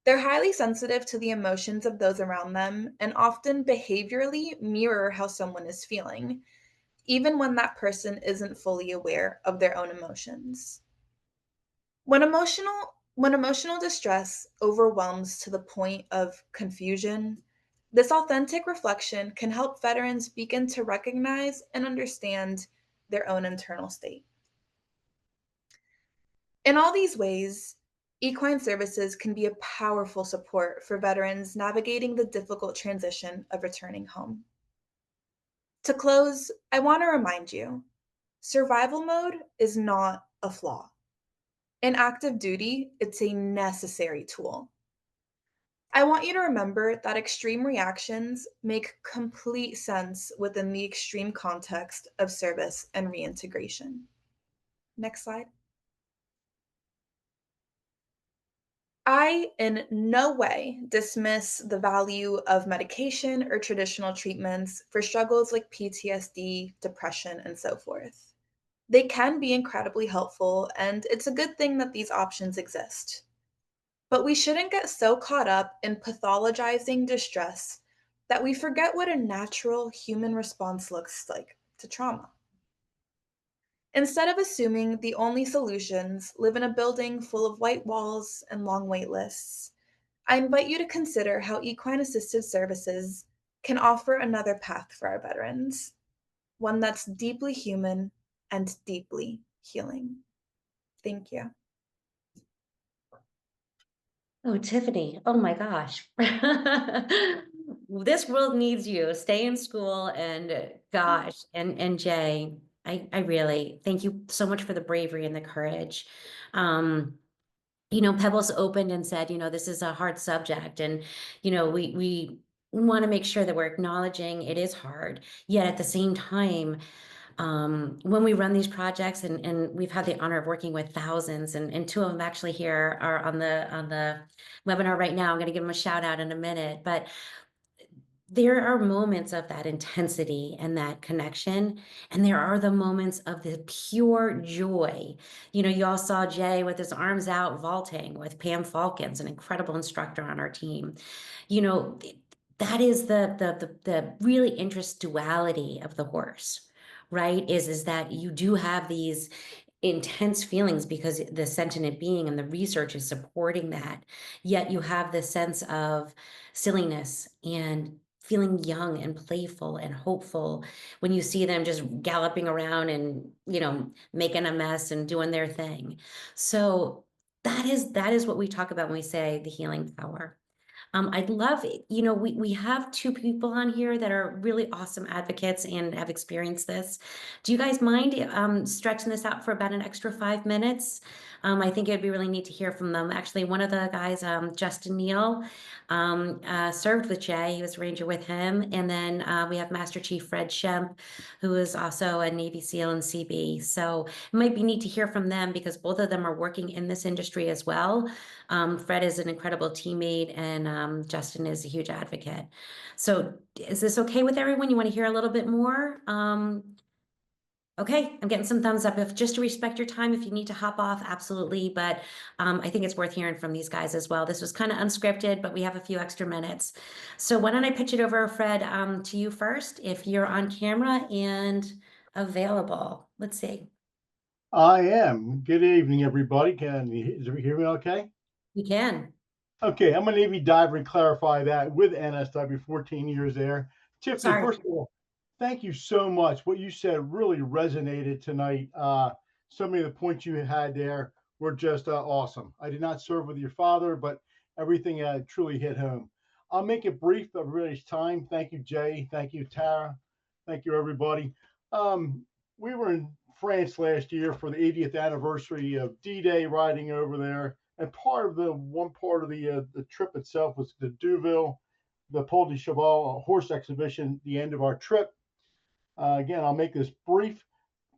Speaker 5: They're highly sensitive to the emotions of those around them and often behaviorally mirror how someone is feeling, even when that person isn't fully aware of their own emotions. When emotional distress overwhelms to the point of confusion, this authentic reflection can help veterans begin to recognize and understand their own internal state. In all these ways, equine services can be a powerful support for veterans navigating the difficult transition of returning home. To close, I want to remind you, survival mode is not a flaw. In active duty, it's a necessary tool. I want you to remember that extreme reactions make complete sense within the extreme context of service and reintegration. Next slide. I in no way dismiss the value of medication or traditional treatments for struggles like PTSD, depression, and so forth. They can be incredibly helpful, and it's a good thing that these options exist. But we shouldn't get so caught up in pathologizing distress that we forget what a natural human response looks like to trauma. Instead of assuming the only solutions live in a building full of white walls and long wait lists, I invite you to consider how equine-assisted services can offer another path for our veterans, one that's deeply human and deeply healing. Thank you.
Speaker 2: Oh, Tiffany, oh my gosh. This world needs you. Stay in school, and gosh, and Jay, I really thank you so much for the bravery and the courage. Pebbles opened and said, this is a hard subject, and we want to make sure that we're acknowledging it is hard, yet at the same time, when we run these projects, and we've had the honor of working with thousands, and two of them actually here are on the webinar right now. I'm going to give them a shout out in a minute, but there are moments of that intensity and that connection, and there are the moments of the pure joy. You all saw Jay with his arms out vaulting with Pam Falcons, an incredible instructor on our team. That is the really interest duality of the horse, right? Is that you do have these intense feelings because the sentient being and the research is supporting that. Yet you have this sense of silliness and feeling young and playful and hopeful when you see them just galloping around and, making a mess and doing their thing. So that is what we talk about when we say the healing power. I'd love it. We have two people on here that are really awesome advocates and have experienced this. Do you guys mind stretching this out for about an extra 5 minutes? I think it'd be really neat to hear from them. Actually, one of the guys, Justin Neal, served with Jay. He was a ranger with him. And then we have Master Chief Fred Shemp, who is also a Navy SEAL and CB. So it might be neat to hear from them because both of them are working in this industry as well. Fred is an incredible teammate, and Justin is a huge advocate. So is this okay with everyone? You want to hear a little bit more? Okay, I'm getting some thumbs up. If just to respect your time, if you need to hop off, absolutely. But I think it's worth hearing from these guys as well. This was kind of unscripted, but we have a few extra minutes. So why don't I pitch it over, Fred, to you first, if you're on camera and available. Let's see.
Speaker 6: I am. Good evening, everybody. Can you hear me okay?
Speaker 2: You can.
Speaker 6: Okay, I'm a Navy diver and clarify that with NSW, 14 years there. Tiffany,
Speaker 2: Sorry.
Speaker 6: first of all, thank you so much. What you said really resonated tonight. So many of the points you had there were just awesome. I did not serve with your father, but everything truly hit home. I'll make it brief, everybody's time. Thank you, Jay. Thank you, Tara. Thank you, everybody. We were in France last year for the 80th anniversary of D-Day, riding over there. And one part of the trip itself was the Deauville, the Pole de Cheval horse exhibition, the end of our trip. Again, I'll make this brief,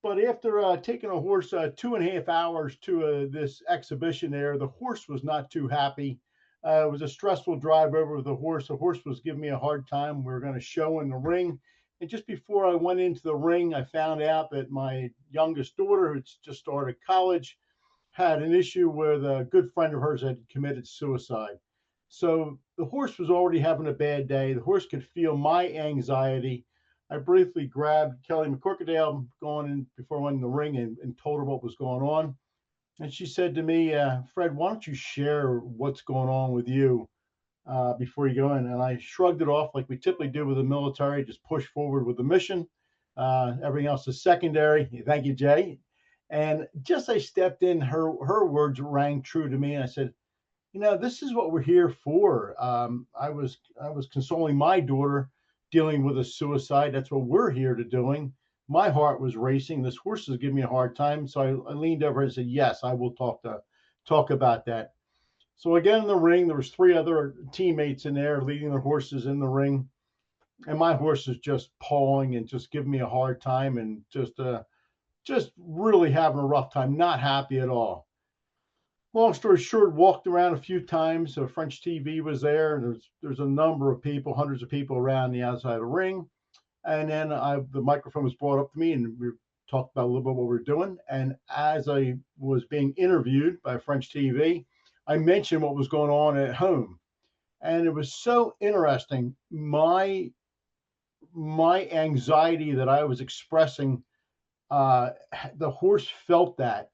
Speaker 6: but after taking a horse 2.5 hours to this exhibition there, the horse was not too happy. It was a stressful drive over with the horse. The horse was giving me a hard time. We were going to show in the ring. And just before I went into the ring, I found out that my youngest daughter, who's just started college, had an issue where a good friend of hers had committed suicide. So the horse was already having a bad day. The horse could feel my anxiety. I briefly grabbed Kelly McCorkadale going in before I went in the ring and told her what was going on. And she said to me, Fred, why don't you share what's going on with you before you go in? And I shrugged it off like we typically do with the military, just push forward with the mission. Everything else is secondary. Thank you, Jay. And just as I stepped in, her words rang true to me. And I said, this is what we're here for. I was consoling my daughter dealing with a suicide. That's what we're here to doing. My heart was racing. This horse is giving me a hard time. So I leaned over and said, yes, I will talk about that. So again, in the ring, there was 3 other teammates in there leading their horses in the ring. And my horse is just pawing and just giving me a hard time and just really having a rough time, not happy at all. Long story short, walked around a few times. So French TV was there, and there's a number of people, hundreds of people around the outside of the ring. And then the microphone was brought up to me, and we talked about a little bit what we're doing. And as I was being interviewed by French TV, I mentioned what was going on at home. And it was so interesting. My anxiety that I was expressing, the horse felt that,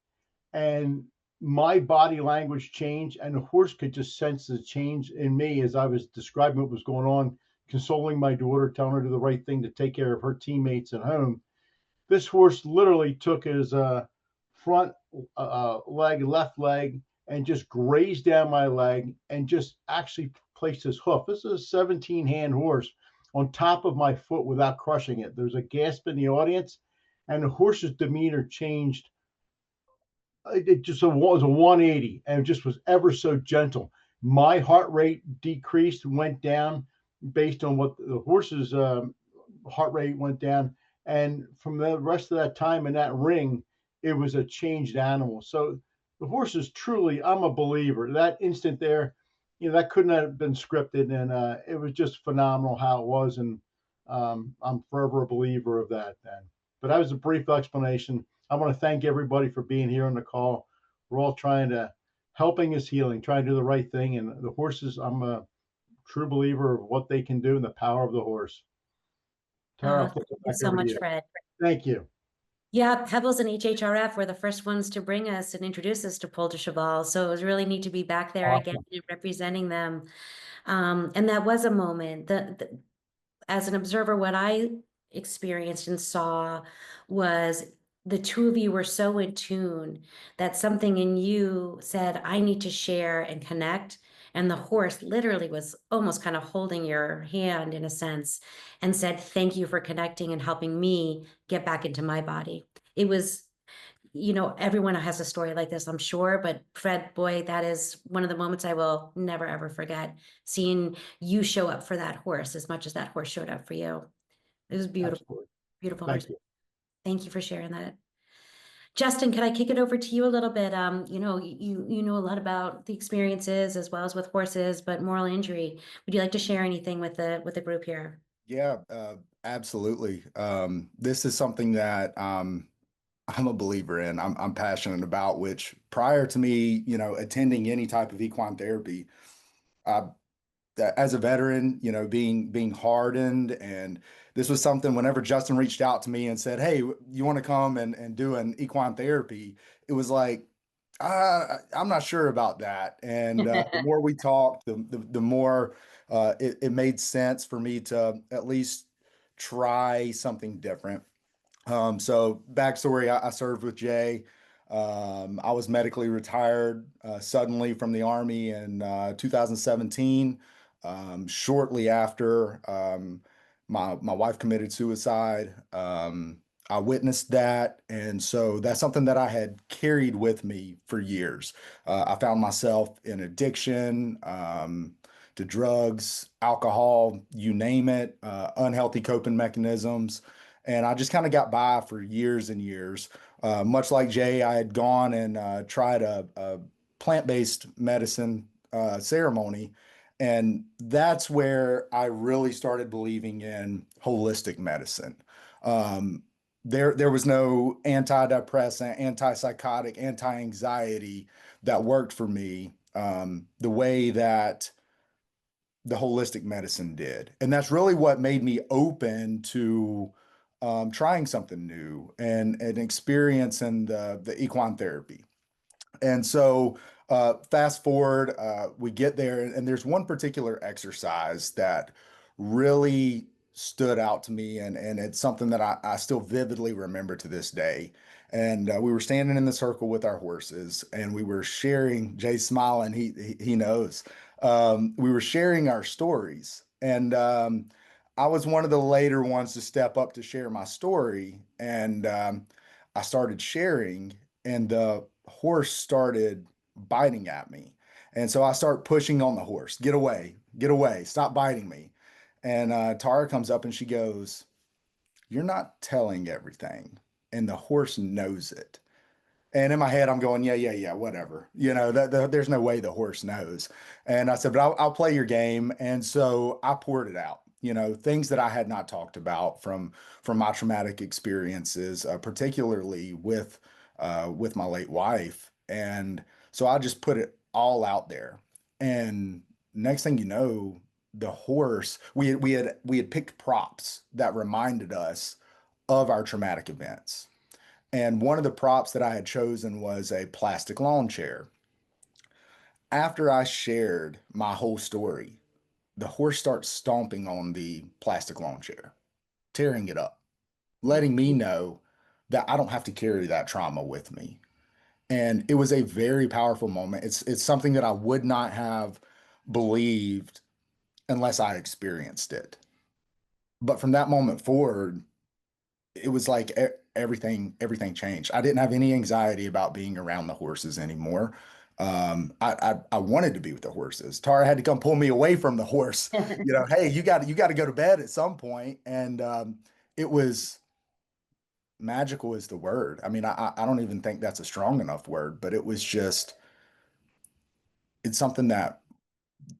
Speaker 6: and my body language changed, and the horse could just sense the change in me as I was describing what was going on, consoling my daughter, telling her to do the right thing to take care of her teammates at home. This horse literally took his front left leg, and just grazed down my leg and just actually placed his hoof. This is a 17-hand horse on top of my foot without crushing it. There's a gasp in the audience, and the horse's demeanor changed. It just was a 180, and it just was ever so gentle. My heart rate decreased, went down based on what the horse's heart rate went down. And from the rest of that time in that ring, it was a changed animal. So the horse is truly, I'm a believer. That instant there, that couldn't have been scripted, and it was just phenomenal how it was. And I'm forever a believer of that then. But that was a brief explanation. I want to thank everybody for being here on the call. We're all helping is healing, trying to do the right thing. And the horses, I'm a true believer of what they can do and the power of the horse. Tara,
Speaker 2: Thank you so much, Fred.
Speaker 6: Thank you.
Speaker 2: Yeah, Pebbles and HHRF were the first ones to bring us and introduce us to Pole de Cheval. So it was really neat to be back there again and representing them. And that was a moment. As an observer, what I experienced and saw was the 2 of you were so in tune that something in you said, I need to share and connect. And the horse literally was almost kind of holding your hand in a sense and said, thank you for connecting and helping me get back into my body. It was you know, everyone has a story like this, I'm sure, but Fred, boy, that is one of the moments I will never, ever forget, seeing you show up for that horse as much as that horse showed up for you. It was beautiful,
Speaker 6: Absolutely.
Speaker 2: beautiful
Speaker 6: Thank
Speaker 2: horse.
Speaker 6: you.
Speaker 2: Thank you for sharing that. Justin, could I kick it over to you a little bit? You know, you know a lot about the experiences as well as with horses, but moral injury. Would you like to share anything with the group here?
Speaker 7: Yeah, absolutely. This is something that I'm a believer in. I'm passionate about, which prior to me, you know, attending any type of equine therapy, I as a veteran, you know, being hardened, and this was something whenever Justin reached out to me and said, "Hey, you want to come and do an equine therapy?" It was like, I'm not sure about that. And the more we talked, the more it made sense for me to at least try something different. So backstory, I served with Jay. I was medically retired suddenly from the Army in 2017. Shortly after, my wife committed suicide. I witnessed that, and so that's something that I had carried with me for years. I found myself in addiction, to drugs, alcohol, you name it, unhealthy coping mechanisms. And I just kind of got by for years and years. Much like Jay, I had gone and tried a plant-based medicine ceremony. And that's where I really started believing in holistic medicine. Um, there was no antidepressant, antipsychotic, anti-anxiety that worked for me the way that the holistic medicine did. And that's really what made me open to trying something new and experiencing the equine therapy. And so, fast forward, we get there, and there's one particular exercise that really stood out to me, and it's something that I still vividly remember to this day. And we were standing in the circle with our horses, and we were sharing. Jay's smiling; he knows. We were sharing our stories, and I was one of the later ones to step up to share my story, and I started sharing, and the horse started biting at me. And so I start pushing on the horse, get away, stop biting me. And Tara comes up and she goes, "You're not telling everything." And the horse knows it. And in my head, I'm going, yeah, whatever. You know, there's no way the horse knows. And I said, but I'll play your game. And so I poured it out, you know, things that I had not talked about from my traumatic experiences, particularly with my late wife. And so I just put it all out there. And next thing you know, the horse, we had picked props that reminded us of our traumatic events. And one of the props that I had chosen was a plastic lawn chair. After I shared my whole story, the horse starts stomping on the plastic lawn chair, tearing it up, letting me know that I don't have to carry that trauma with me. And it was a very powerful moment. It's something that I would not have believed unless I experienced it. But from that moment forward, it was like everything changed. I didn't have any anxiety about being around the horses anymore. I wanted to be with the horses. Tara had to come pull me away from the horse. You know, hey, you got to go to bed at some point. And it was magical is the word. I mean, I don't even think that's a strong enough word, but it was just it's something that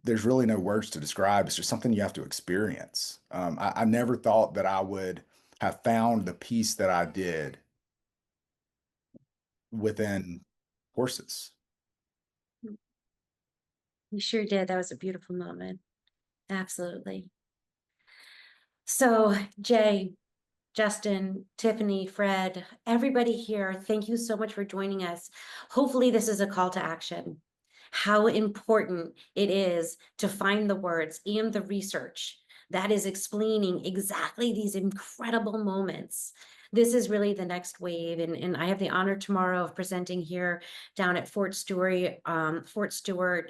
Speaker 7: there's really no words to describe. It's just something you have to experience. I never thought that I would have found the peace that I did within horses.
Speaker 2: You sure did. That was a beautiful moment. Absolutely. So, Jay, Justin, Tiffany, Fred, everybody here, thank you so much for joining us. Hopefully, this is a call to action. How important it is to find the words and the research that is explaining exactly these incredible moments. This is really the next wave, and I have the honor tomorrow of presenting here down at Fort Stewart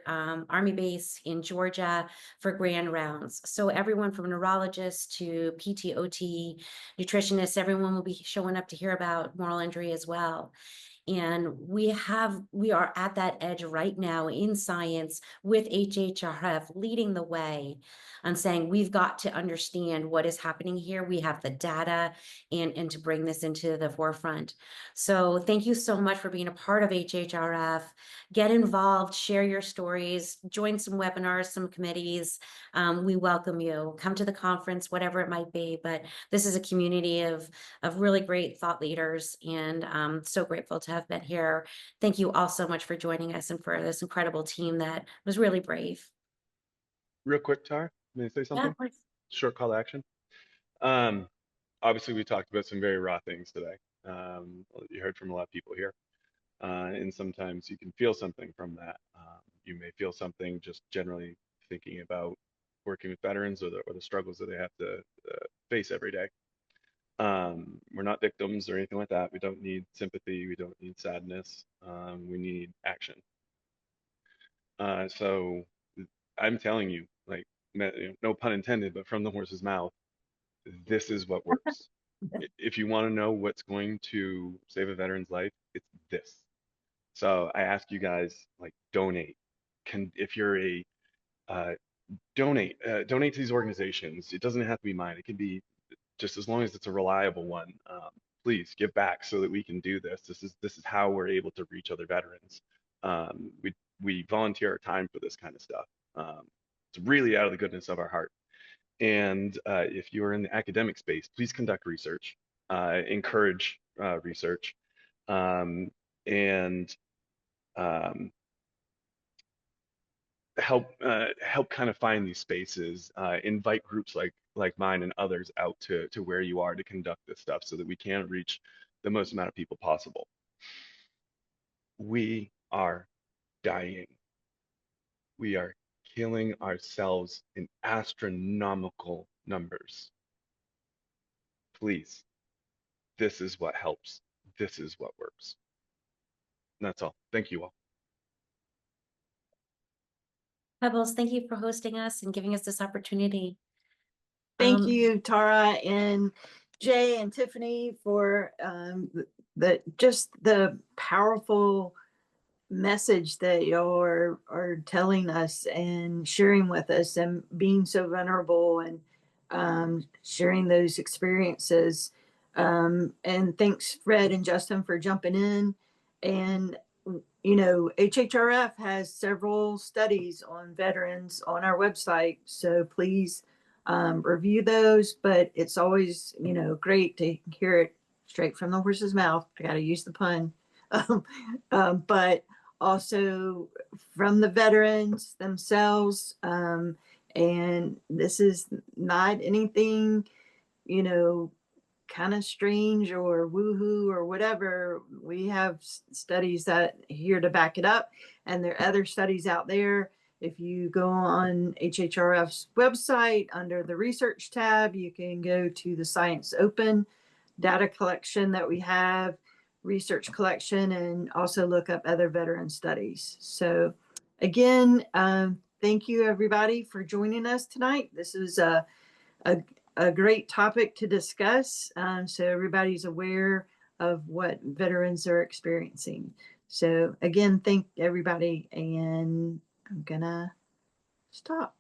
Speaker 2: Army Base in Georgia for grand rounds. So everyone from neurologists to PT, OT, nutritionists, everyone will be showing up to hear about moral injury as well. And we are at that edge right now in science with HHRF leading the way on saying we've got to understand what is happening here. We have the data and to bring this into the forefront. So thank you so much for being a part of HHRF. Get involved, share your stories, join some webinars, some committees. We welcome you. Come to the conference, whatever it might be. But this is a community of really great thought leaders, and so grateful to have been here. Thank you all so much for joining us and for this incredible team that was really brave.
Speaker 3: Real quick, Tara, may I say something?
Speaker 2: Yeah, of course.
Speaker 3: Short call to action. Obviously, we talked about some very raw things today. You heard from a lot of people here. And sometimes you can feel something from that. You may feel something just generally thinking about working with veterans or the struggles that they have to face every day. We're not victims or anything like that. We don't need sympathy. We don't need sadness. We need action. So I'm telling you, like, no pun intended, but from the horse's mouth, this is what works. If you want to know what's going to save a veteran's life, it's this. So I ask you guys, like, donate. If you're a donate to these organizations. It doesn't have to be mine. It can be just as long as it's a reliable one. Please give back so that we can do this. This is how we're able to reach other veterans. We volunteer our time for this kind of stuff. It's really out of the goodness of our heart. And if you are in the academic space, please conduct research, encourage research, and help kind of find these spaces, invite groups like mine and others out to where you are to conduct this stuff so that we can reach the most amount of people possible. We are dying. We are killing ourselves in astronomical numbers. Please, this is what helps. This is what works. And that's all. Thank you all.
Speaker 2: Pebbles, thank you for hosting us and giving us this opportunity.
Speaker 1: Thank you, Tara and Jay and Tiffany, for the powerful message that y'all are telling us and sharing with us, and being so vulnerable and sharing those experiences. And thanks, Fred and Justin, for jumping in. And HHRF has several studies on veterans on our website, so please review those. But it's always great to hear it straight from the horse's mouth. I got to use the pun. But also from the veterans themselves. And this is not anything, kind of strange or woohoo or whatever. We have studies that here to back it up, and there are other studies out there. If you go on HHRF's website under the research tab, you can go to the Science Open data collection that we have, research collection, and also look up other veteran studies. So again, thank you everybody for joining us tonight. This is a great topic to discuss, so everybody's aware of what veterans are experiencing. So again, thank everybody, and I'm gonna stop.